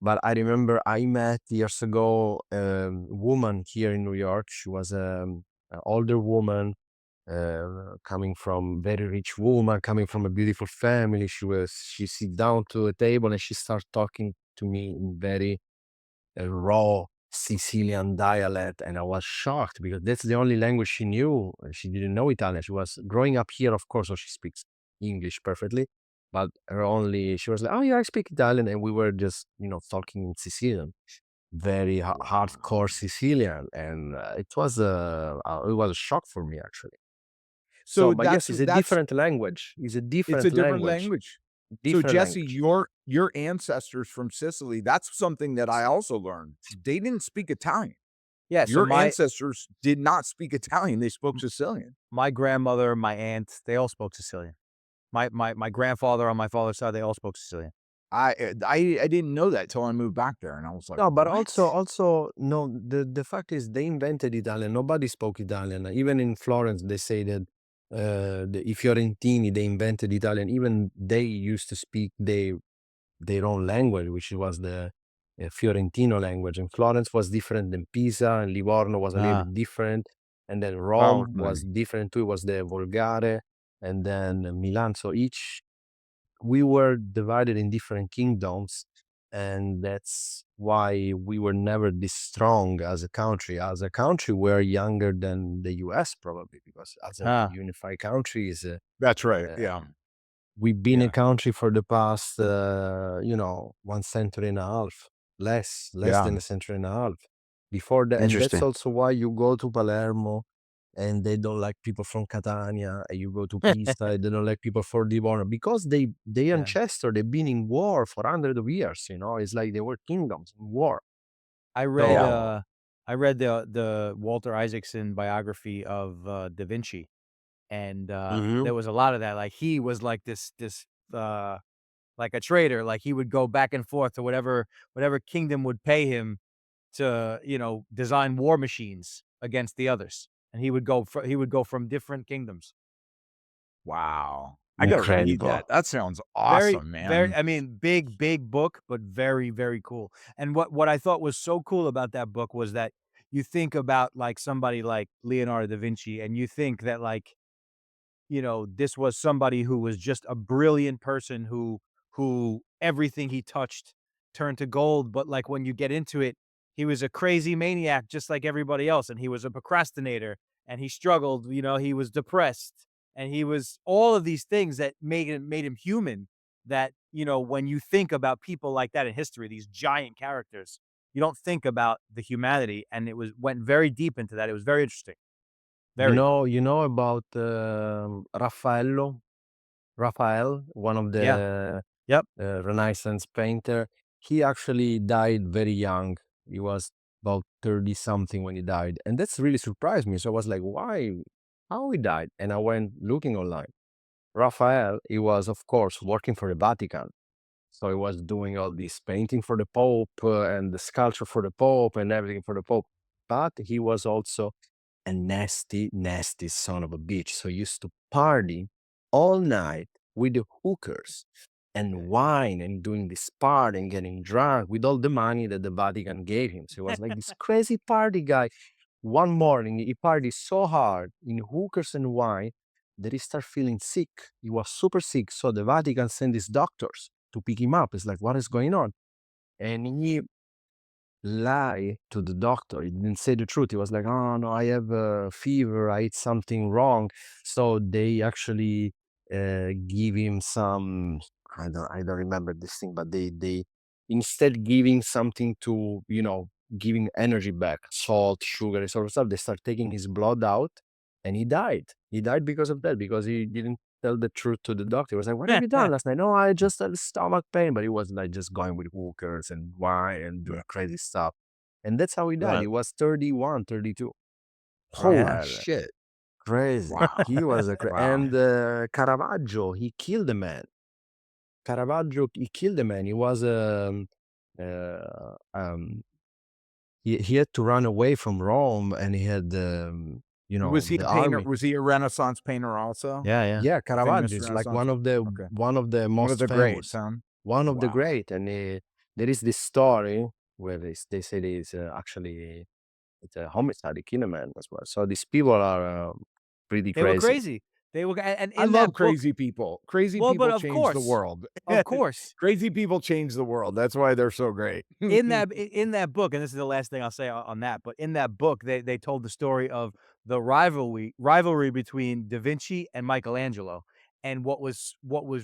but I remember I met years ago a woman here in New York. She was an older woman, coming from very rich woman, coming from a beautiful family. She sit down to a table and she started talking to me in very raw Sicilian dialect, and I was shocked because that's the only language she knew. She didn't know Italian. She was growing up here, of course, so she speaks English perfectly. But she was like, "Oh yeah, I speak Italian," and we were just talking in Sicilian, very hardcore Wow. Sicilian, and it was a shock for me actually. So, So but yes, it's a that's different language. It's a it's a different different language. language. So Different Jesse, language. your ancestors from Sicily, that's something that I also learned. They didn't speak Italian. yeah. So Your ancestors did not speak Italian, they spoke Sicilian. my grandmother, my aunt, they all spoke Sicilian. My grandfather on my father's side, they all spoke Sicilian. I didn't know that till I moved back there, and I was like, No, but "What?" also no. The fact is, they invented Italian. Nobody spoke Italian. Even in Florence, they say that i Fiorentini they invented Italian. Even they used to speak their own language, which was the Fiorentino language. And Florence was different than Pisa, and Livorno was a little Ah, bit different, and then Rome was Probably. different too. It was the Volgare, and then Milan. So we were divided in different kingdoms, and that's why we were never this strong as a country. As a country, we're younger than the US probably, because as a ah, unified country is That's right, uh, yeah, we've been a yeah, country for the past 1 century and a half, less yeah. than a century and a half before that. And that's interesting. also why you go to Palermo and they don't like people from Catania, and you go to Pisa, they don't like people from Livorno, because they Yeah. ancestor, they've been in war for hundreds of years, it's like they were kingdoms in war. I read, Yeah. So I read the Walter Isaacson biography of, Da Vinci, and, Mhm. there was a lot of that, like, he was like this, like a trader. Like he would go back and forth to whatever kingdom would pay him to, design war machines against the others, and he would go from different kingdoms. Wow. I gotta read Incredible. that. That sounds Very, awesome, very, man. I mean, big book, but very, very cool. And what I thought was so cool about that book was that you think about like somebody like Leonardo da Vinci, and you think that like, this was somebody who was just a brilliant person who everything he touched turned to gold. But like when you get into it, he was a crazy maniac just like everybody else, and he was a procrastinator, and he struggled, he was depressed, and he was all of these things that made him human. That, when you think about people like that in history, these giant characters, you don't think about the humanity, and it went very deep into that. It was very interesting. Very. You know about Raphael, one of Yeah. the Yep. Renaissance painter. He actually died very young. He was about 30 something when he died. And that's really surprised me. So I was like, why? How he died? And I went looking online. Raphael, he was, of course, working for the Vatican. So he was doing all this painting for the Pope and the sculpture for the Pope and everything for the Pope. But he was also a nasty, nasty son of a bitch. So he used to party all night with the hookers and wine and doing this party and getting drunk with all the money that the Vatican gave him. So he was like this crazy party guy. One morning, he partied so hard in hookers and wine that he started feeling sick. He was super sick. So the Vatican sent his doctors to pick him up. It's like, what is going on? And he lied to the doctor. He didn't say the truth. He was like, oh no, I have a fever. I ate something wrong. So they actually give him some, I don't remember this thing, but they instead giving something to, giving energy back, salt, sugar, and sort of stuff. They start taking his blood out and he died. He died because of that, because he didn't tell the truth to the doctor. He was like, what have you done last night? No, I just had stomach pain. But he was like just going with hookers and wine and doing crazy stuff. And that's how he died. Right. He was 31, 32. Holy Yeah, shit. crazy. Wow. He was a Wow. and Caravaggio, he killed the man. Caravaggio, he killed the man. He was uh, um, he had to run away from Rome, and he had Was he the a painter? army. Was he a Renaissance painter also? Yeah. Yeah, A Caravaggio famous is like Renaissance? Okay. one of the One of most the greats, famous, huh? one of the Wow. great. And there is this story where they say it's actually it's a homicide, he killed a man as well. So these people are pretty They were crazy. crazy. They were, and I in love that book, crazy people. Crazy well, but people of change the course, world. of course, Crazy people change the world. That's why they're so great. in that book, and this is the last thing I'll say on that, but in that book, they told the story of the rivalry between Da Vinci and Michelangelo. And what was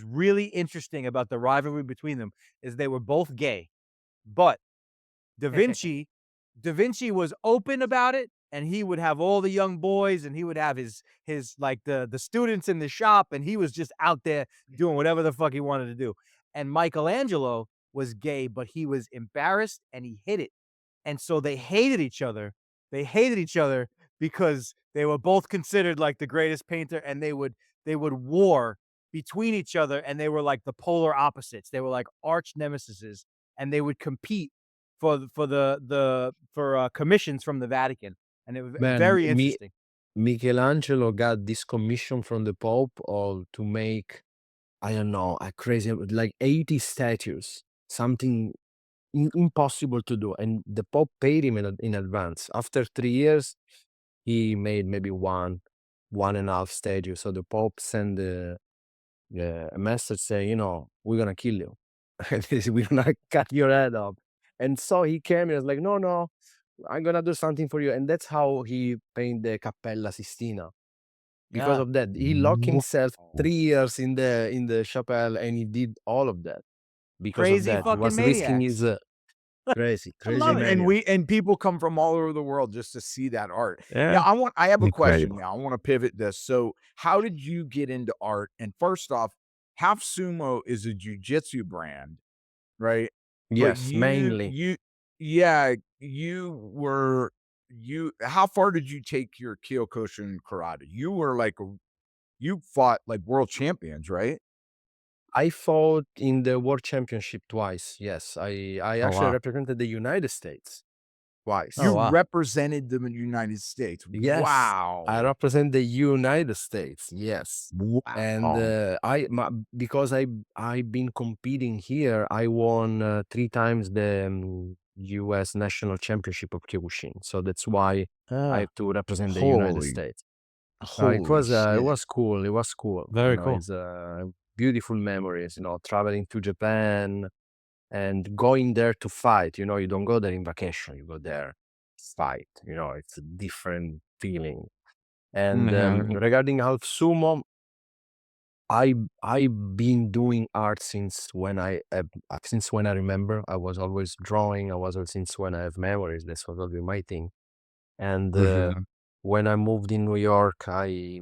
really interesting about the rivalry between them is they were both gay, but Da Vinci Da Vinci was open about it, and he would have all the young boys, and he would have his like the students in the shop, and he was just out there doing whatever the fuck he wanted to do. And Michelangelo was gay, but he was embarrassed and he hid it. And so they hated each other. They hated each other because they were both considered like the greatest painter, and they would war between each other, and they were like the polar opposites. They were like arch nemesises, and they would compete for commissions from the Vatican, and it was Man, very interesting. Michelangelo got this commission from the Pope to make, I don't know, a crazy, like 80 statues, something impossible to do. And the Pope paid him in advance. After 3 years, he made maybe one and a half statue. So the Pope sent a message saying, we're going to kill you. We're going to cut your head off. And so he came and was like, no, I'm going to do something for you. And that's how he painted the Cappella Sistina. Because Yeah, of that, he locked himself Wow. 3 years in the chapel, and he did all of that. Because of crazy that, he fucking was risking maniacs. his crazy love it. maniac. And people come from all over the world just to see that art. Yeah, I have a question incredible. now. I want to pivot this. So, how did you get into art? And first off, Half Sumo is a jujitsu brand, right? But Yes, mainly. yeah, how far did you take your Kyokushin karate? You were like, you fought like world champions, right? I fought in the World Championship twice. Yes, I Oh, actually wow. represented the United States twice. Oh, You wow. represented the United States. Yes, Wow. I represent the United States. Yes, and because I've been competing here, I won 3 times the U.S. National Championship of Kyokushin. So that's why I Ah, have to represent the United Holy, States. It holy shit. was cool. It was cool. very cool. It's beautiful memories. Traveling to Japan and going there to fight. You don't go there in vacation. You go there to fight. It's a different feeling. And regarding Half Sumo, I've been doing art since when I remember. I was always drawing. Since when I have memories. That was always my thing. And Mhm. when I moved in New York, I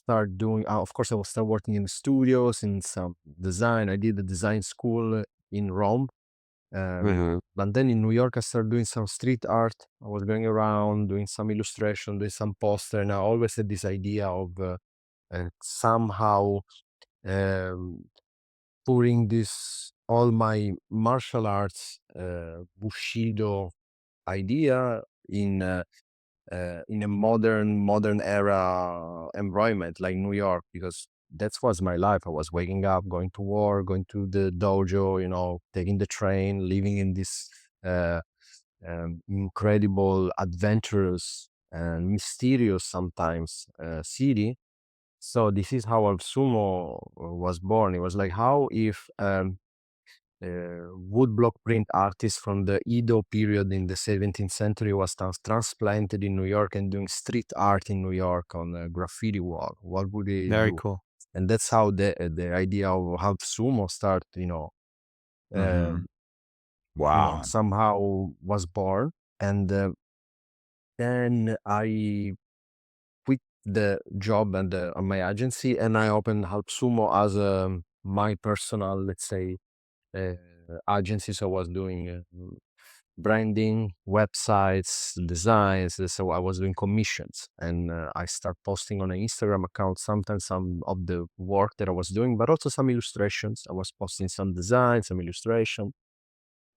start doing. Of course, I will start working in studios in some design. I did the design school in Rome. But then in New York, I started doing some street art. I was going around doing some illustration, doing some poster, and I always had this idea of somehow um, putting this all my martial arts Bushido idea in a modern era environment like New York, because that was my life. I was waking up, going to work, going to the dojo, taking the train, living in this uh, incredible, adventurous and mysterious sometimes city. So this is how Al Sumo was born. It was like, how if woodblock print artist from the Edo period in the 17th century was transplanted in New York and doing street art in New York on a graffiti wall. What would he Very do? cool. And that's how the idea of Half Sumo started, Mhm. um, Wow. somehow was born. And then I quit the job and my agency, and I opened Half Sumo as my personal, let's say, uh, agency. So I was doing branding, websites, designs. So I was doing commissions, and I start posting on an Instagram account sometimes some of the work that I was doing, but also some illustrations. I was posting some designs, some illustration,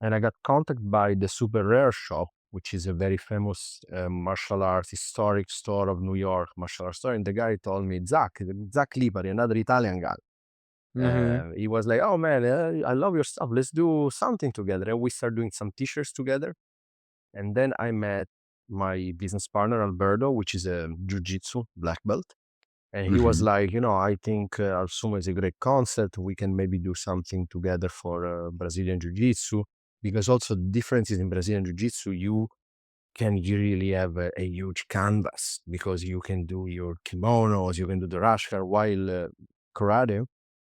and I got contacted by the Super Rare Shop, which is a very famous martial arts historic store of New York, martial arts store. And the guy told me, Zach Lipari, another Italian guy. He was like, "Oh man, I love your stuff. Let's do something together." And we started doing some t-shirts together. And then I met my business partner, Alberto, which is a jiu-jitsu black belt. And he was Mhm. like, I think Sumo is a great concept. We can maybe do something together for Brazilian jiu-jitsu, because also the differences in Brazilian jiu-jitsu, you can really have a huge canvas, because you can do your kimonos, you can do the rashkar, while karate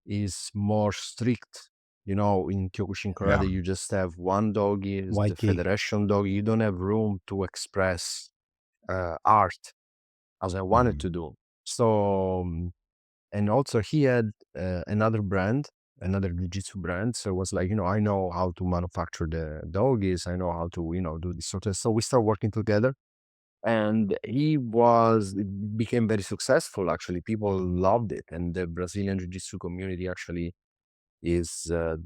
is more strict. In Kyokushin Yeah. karate, you just have one doggy, is the White gi. federation dog. You don't have room to express art as I wanted Mhm. to do. So, and also he had another brand, another jiu-jitsu brand. So it was like, I know how to manufacture the doggies. I know how to, do this sort of. So we started working together, and it became very successful. Actually, people loved it, and the Brazilian jiu-jitsu community actually is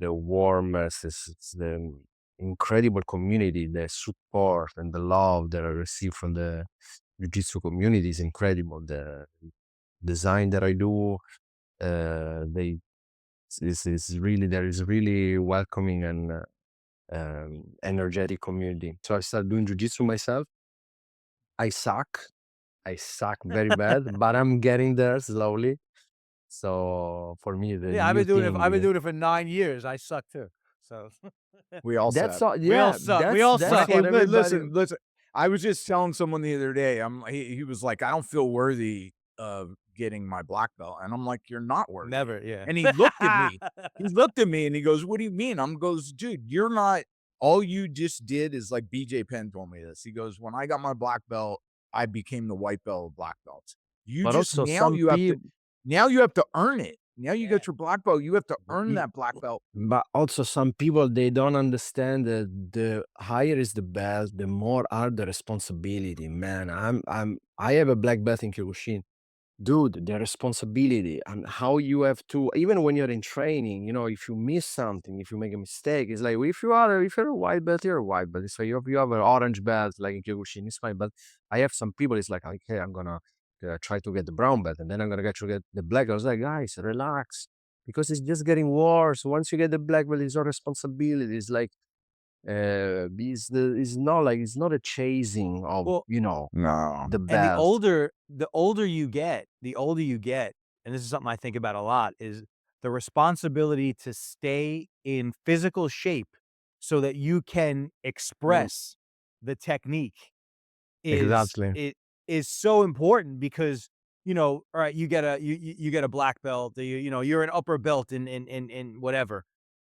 the warmest. It's the incredible community. The support and the love that I receive from the jiu-jitsu community is incredible. The design that I do, they is really there is really welcoming and energetic community. So I started doing jiu-jitsu myself. I suck. I suck very bad, but I'm getting there slowly. So for me, the Yeah, I've new been doing it. thing I've been doing it for 9 years. I suck too. So We all that's said. all. we all Yeah, suck. We all When that's suck. hey, what everybody. listen. I was just telling someone the other day. He was like, "I don't feel worthy of getting my black belt," and I'm like, "You're not worthy." Never. Yeah. And he looked at me. He looked at me and he goes, "What do you mean?" I'm goes, "Dude, you're not. All you just did is like BJ Penn told me this. He goes, when I got my black belt, I became the white belt of black belts. You But just also some people. now you have to earn it. Now you Yeah. get your black belt. You have to earn that black belt." But also some people, they don't understand that the higher is the belt, the more are the responsibility. Man, I have a black belt in Kyokushin, dude, the responsibility and how you have to, even when you're in training, if you miss something, if you make a mistake, it's like if you're a white belt, you're a white belt. So if you have an orange belt, like in Kyokushin, it's fine. But I have some people, it's like, okay, I'm gonna try to get the brown belt, and then I'm gonna get the black belt. I was like, guys, relax, because it's just getting worse. Once you get the black belt, it's your responsibility. It's like it's not a chasing of Well, No. the and belt. the older you get, and this is something I think about a lot, is the responsibility to stay in physical shape so that you can Mm, express the technique is exactly. it is so important because, all right, you get a black belt, you're an upper belt in whatever,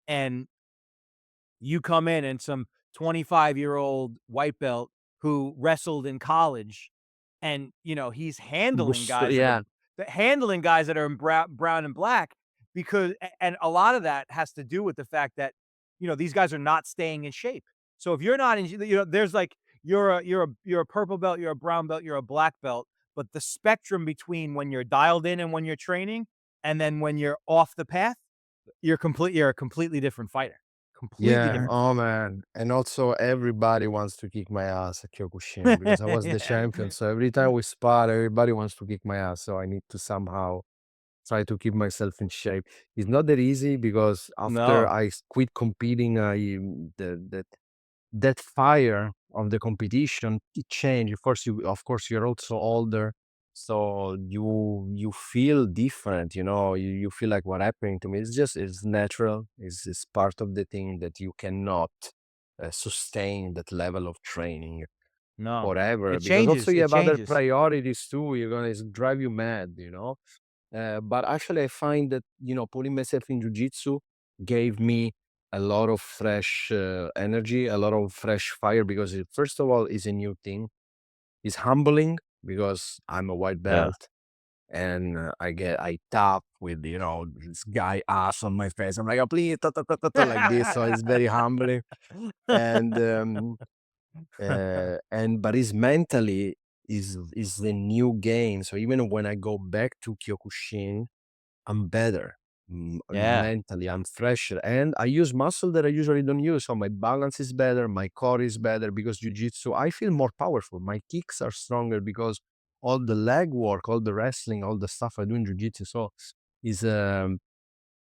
and you come in and some 25-year-old white belt who wrestled in college and, he's handling guys that are Yeah. handling guys that are in brown and black because and a lot of that has to do with the fact that, these guys are not staying in shape. So if you're not in there's like you're a purple belt, you're a brown belt, you're a black belt, but the spectrum between when you're dialed in and when you're training and then when you're off the path, you're a completely different fighter. Completely Yeah. different Oh fighter. man. And also everybody wants to kick my ass at Kyokushin because I was the Yeah. champion. So every time we spar, everybody wants to kick my ass. So I need to somehow try to keep myself in shape. It's not that easy because after No. I quit competing, that fire of the competition, it changed. Of course you're also older, so you feel different, you feel like what happening to me. It's natural. It's part of the thing that you cannot sustain that level of training No. forever, It because also changes, you it have other changes. priorities too. It's drive you mad. But actually, I find that putting myself in jujitsu gave me a lot of fresh energy, a lot of fresh fire, because first of all, it's a new thing. It's humbling because I'm a white Yeah. belt, and I tap with this guy ass on my face. I'm like, oh, please, ta, ta, ta, ta, ta," like this. So it's very humbling, and but it's mentally is the new game. So even when I go back to Kyokushin, I'm better. Yeah. Mentally, I'm fresher, and I use muscle that I usually don't use. So my balance is better, my core is better because jujitsu. I feel more powerful. My kicks are stronger because all the leg work, all the wrestling, all the stuff I do in jujitsu. So is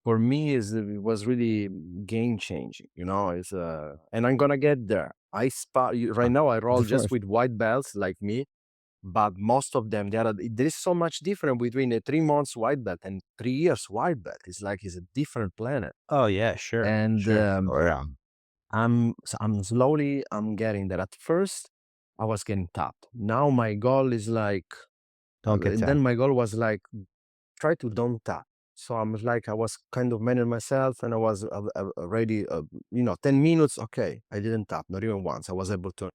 for me it was really game changing. And I'm gonna get there. Right now. I roll Of just course. with white belts like me, but most of them, there is so much different between a 3 months white belt and 3 years white belt. It's a different planet. Oh, yeah, sure, And sure. Oh, yeah. I'm slowly I'm getting that. At first, I was getting tapped. Now my goal is like, Don't get and then tapped. my goal was like, try to don't tap. So I was kind of managing myself, and I was already, 10 minutes. Okay, I didn't tap, not even once. I was able to.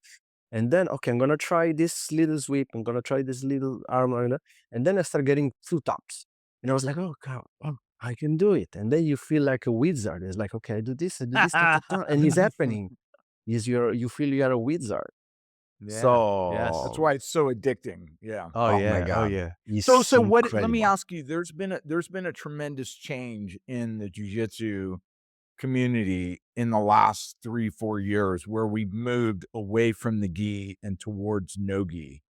And then, okay, I'm gonna try this little sweep. I'm gonna try this little arm, like that. And then I start getting 2 taps. And I was like, oh God, oh, I can do it. And then you feel like a wizard. It's like, okay, I do this, ta, ta, ta, and it's happening. You feel you're a wizard. Yeah, yes. That's So why it's so addicting. Yeah. Oh, Oh my yeah, oh, God. yeah. it's So what let me incredible. ask you, there's been a tremendous change in the jiu-jitsu community in the last 3, 4 years where we've moved away from the gi and towards no gi.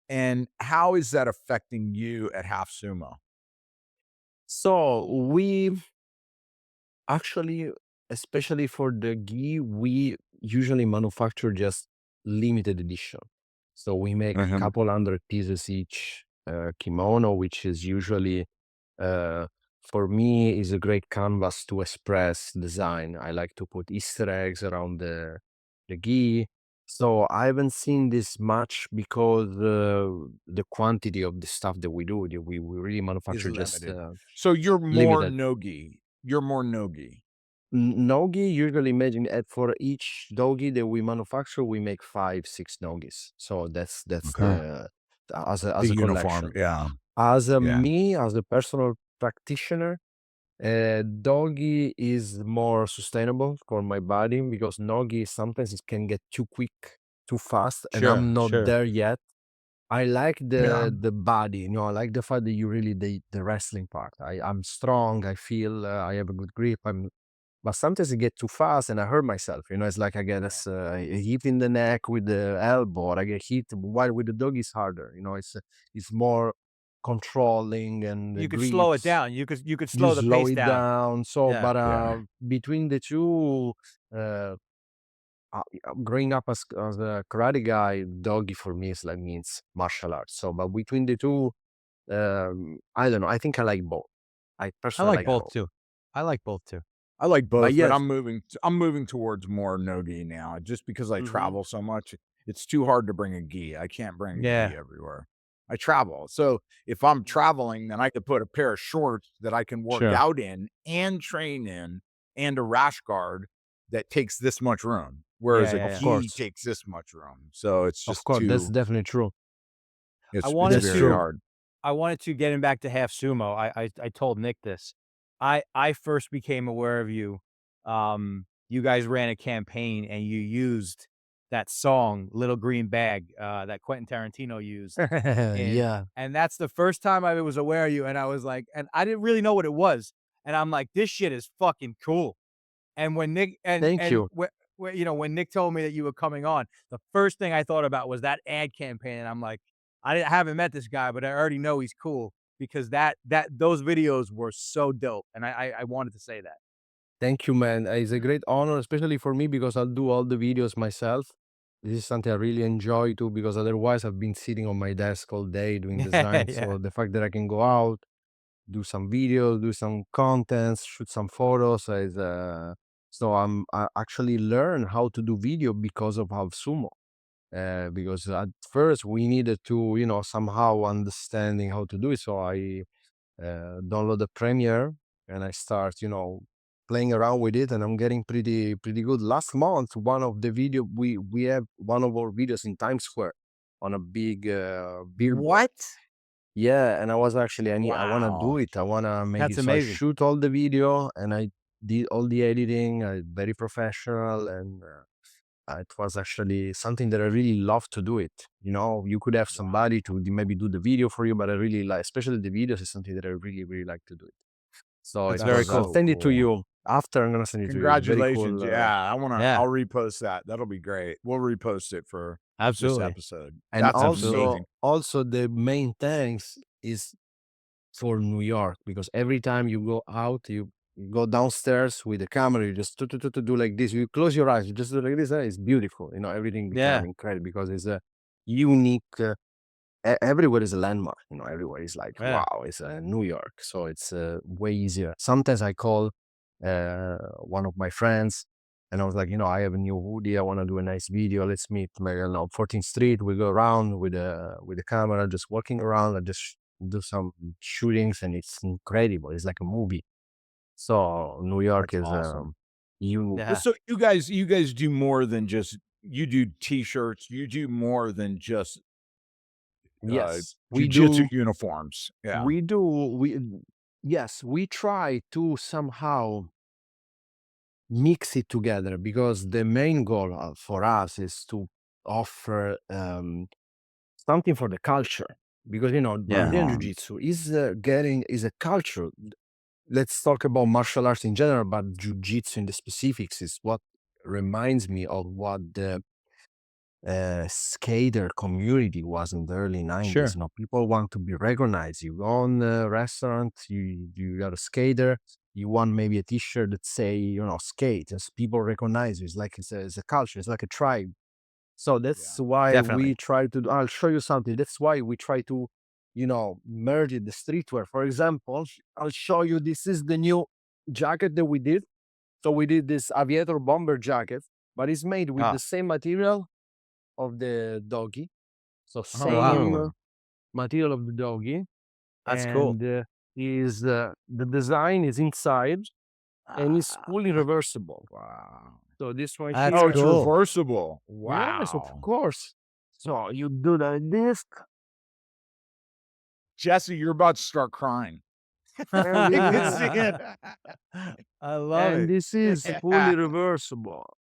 And how is that affecting you at Half Sumo? So we actually, especially for the gi, we usually manufacture just limited edition. So we make a Mhm. couple hundred pieces each kimono, which is usually, uh, for me, is a great canvas to express design. I like to put Easter eggs around the gi. So I haven't seen this much because the quantity of the stuff that we do, we really Is manufacture just limited. So you're more limited. no-gi. You're more no-gi. Nogi, usually imagine for each dogi that we manufacture, we make 5, 6 nogis. So that's Okay. The as a uniform. collection. Yeah. Yeah. As a personal practitioner, doggy is more sustainable for my body because nogi sometimes it can get too quick, too fast, and I'm Sure, not sure. there yet. I like Yeah. the body, you know, I like the fact that you really the wrestling part. I'm strong. I feel I have a good grip. But sometimes it get too fast and I hurt myself. You know, it's like I get a hit in the neck with the elbow. Or I get hit while with the dog is harder. You know, it's more controlling and the You could slow it grips. down. You could You slow the slow pace it down. down. So, Yeah. but Yeah. between the two, growing up as a karate guy, doggy for me is like means martial arts. So, but between the two, I don't know. I think I like both. I I personally like like Yeah. both both. too. I like both too. I like But both, but yes, I'm moving towards more no-gi now just because I hmm travel so much. It's too hard to bring a gi. I can't bring a gi Yeah. everywhere. I travel. So if I'm traveling, then I could put a pair of shorts that I can work Sure. out in and train in and a rash guard that takes this much room, whereas Yeah, a yeah, of yeah. gi course, takes this much room. So it's of just course, that's too definitely true. I it's wanted That's very true. to hard. I wanted to getting back to Half Sumo. I told Nick this. I first became aware of you. You guys ran a campaign and you used that song "Little Green Bag" that Quentin Tarantino used, and Yeah. that's the first time I was aware of you. And I was like, and I didn't really know what it was, and I'm like, this shit is fucking cool. And when Nick Thank you. when Nick told me that you were coming on, the first thing I thought about was that ad campaign, and I'm like, I haven't met this guy, but I already know he's cool because those videos were so dope, and I wanted to say that. Thank you, man. It's a great honor, especially for me because I'll do all the videos myself. This is something I really enjoy too, because otherwise I've been sitting on my desk all day doing Yeah, design. yeah, So the fact that I can go out, do some videos, do some contents, shoot some photos is so I actually learn how to do video because of Half Sumo. Because at first we needed to, you know, somehow understanding how to do it. So I download the Premiere and I start, you know, playing around with it, and I'm getting pretty good. Last month, one of the video we have one of our videos in Times Square on a big billboard. What? Yeah, and I was actually I wanna do Wow. it. I wanna make That's it. So I amazing. shoot all the video and I did all the editing. Very professional, and it was actually something that I really love to do it. You know, you could have somebody to maybe do the video for you, but I really like, especially the videos is something that I really like to do it. So That's it very That's was. I'll cool. so send it to cool. you after. I'm gonna send it to you. It's very Congratulations. cool. Yeah, Yeah, I'll repost that. That'll be great. We'll repost it for this absolutely, episode. And That's absolutely. amazing. also the main thanks is for New York, because every time you go out, you go downstairs with the camera, you just do like this. You close your eyes, you just do like this. It's beautiful. You know, everything become Yeah, incredible because it's a unique. Everywhere is a landmark. You know, everywhere is like, yeah. wow, it's New York. So it's way easier. Sometimes I call one of my friends, and I was like, you know, I have a new hoodie. I want to do a nice video. Let's meet, maybe, I don't know, 14th Street. We go around with the camera, just walking around and just do some shootings, and it's incredible. It's like a movie. So New York That's is awesome. unique. Yeah. So you guys do more than just you do t-shirts, you do more than just Yes, we jujitsu do. uniforms. Yeah. We do. Yes, we try to somehow mix it together, because the main goal for us is to offer something for the culture, because you know Yeah. Brazilian Uh-huh. Jiu-Jitsu is is a culture. Let's talk about martial arts in general, but Jiu-Jitsu in the specifics is what reminds me of what the skater community was in the early 90s. Sure. You know, people want to be recognized. You go on a restaurant, you got a skater, you want maybe a t-shirt that say, you know, skate, as people recognize you. It's like it's a culture, it's like a tribe. So Yeah. that's why we Definitely. try to I'll show you something. That's why we try to, you know, merge the streetwear. For example, I'll show you, this is the new jacket that we did. So we did this aviator bomber jacket, but it's made with Ah. the same material of the doggy. So Oh, wow. same Oh. material of the doggy, That's cool. and is the design is inside and it's Ah, fully reversible. Wow. So this one that's Oh, here, it's cool. reversible. yes, of Wow. course. So you do like this, Jesse, you're about to start crying. and I this can is see it. I love and it. this is fully reversible.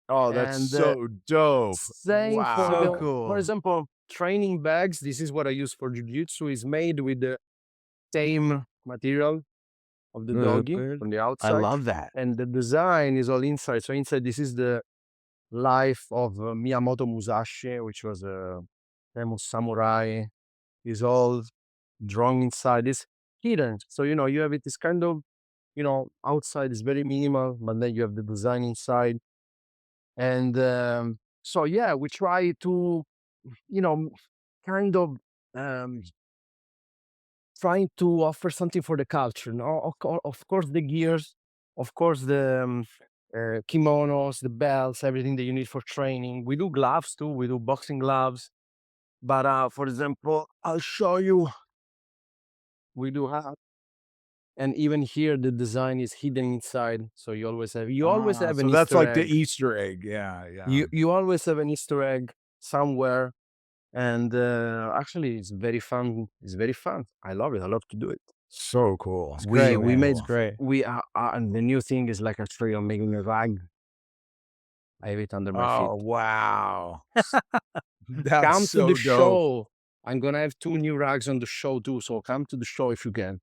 Oh, that's And so dope. same for So the, Wow. for cool. example, training bags. This is what I use for jiu-jitsu. Is made with the same material of the doggy from the outside. I love that. And the design is all inside. So inside, this is the life of Miyamoto Musashi, which was a famous samurai. Is all drawn inside. It's hidden. So, you have it, this kind of, outside is very minimal, but then you have the design inside. And so, yeah, we try to, kind of trying to offer something for the culture. No, of course, the gears, of course, the kimonos, the belts, everything that you need for training. We do gloves too. We do boxing gloves. But for example, I'll show you. We do have, and even here the design is hidden inside. So you always have an so that's Easter like the egg. Easter egg. Yeah, yeah. You always have an Easter egg somewhere, and actually it's very fun. It's very fun. I love it. I love to do it. So cool. We made great. we and the new thing is like actually I'm making a rag. I have it under my Oh feet. wow. That's Come so to the dope. show. I'm gonna have 2 new rags on the show too. So come to the show if you can.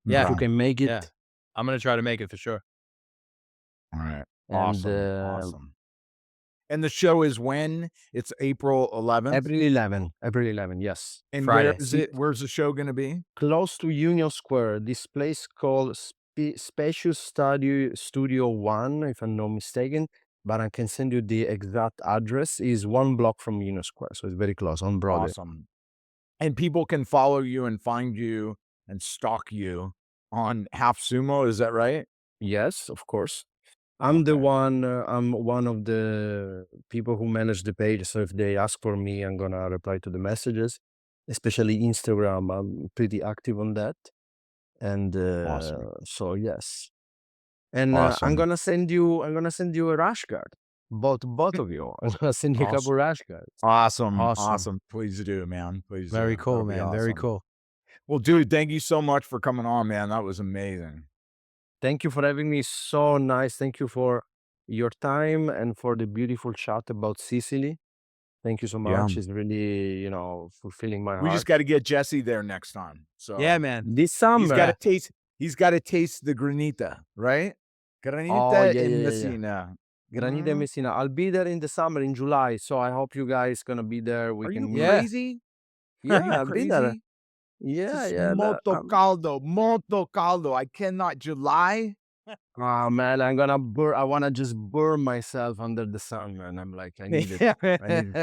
Yeah. If you can make it. Yeah. I'm gonna try to make it for sure. All right. And, Awesome. And the show is when? It's April 11th. April 11, yes. And Friday. where is it? Where's the show going to be? Close to Union Square. This place called Spacious Studio 1, if I'm not mistaken. But I can send you the exact address. Is 1 block from Union Square, so it's very close on Broadway. Awesome. And people can follow you and find you and stalk you on Half Sumo. Is that right? Yes, of course. I'm the one. I'm one of the people who manage the page. So if they ask for me, I'm gonna reply to the messages. Especially Instagram, I'm pretty active on that. And Awesome. so yes. And Awesome. I'm gonna send you a rash guard. Both of you. I'm gonna send you a couple rash guards. Awesome. Please do, man. Please do. Very cool, That'll be man. Very awesome. cool. Well, dude, thank you so much for coming on, man. That was amazing. Thank you for having me. So nice. Thank you for your time and for the beautiful chat about Sicily. Thank you so much. Yeah. It's really, fulfilling my We heart. just got to get Jesse there next time. So Yeah, man. This summer. He's got to taste the granita, right? Granita yeah, in yeah, yeah. Messina. Granita in Messina. I'll be there in the summer in July. So I hope you guys gonna be there. Are you Yeah. crazy? Yeah, Are you I'll be there. crazy? Yeah, It's yeah. molto caldo. I cannot. July? Oh man, I wanna just burn myself under the sun, man. I'm like, I need it.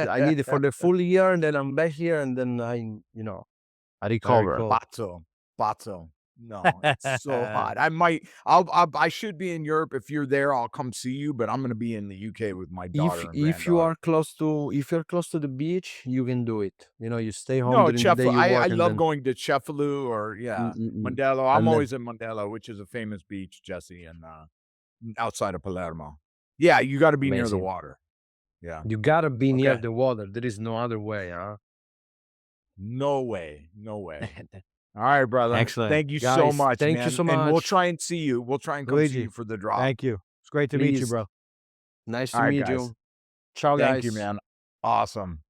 I need it for the full year, and then I'm back here, and then I recover. cool. Pazzo. No, it's so hot. I should be in Europe. If you're there, I'll come see you, but I'm going to be in the UK with my daughter. If you're close to the beach, you can do it. You stay home No, during the day. I love going to Cefalù or Mondello. I'm always in Mondello, which is a famous beach, Jesse, and outside of Palermo. Yeah, you got to be near the water. Yeah, you gotta be near the water. There is no other way, huh? No way. All right, brother. Excellent. Thank you Guys, so much. thank you man. so And we'll much. try and see you. We'll try and come Luigi, see you for the drop. Thank you. It's great to meet you, Please. bro. Nice to All right, meet guys. you. Ciao, guys. Thank you, man. Awesome.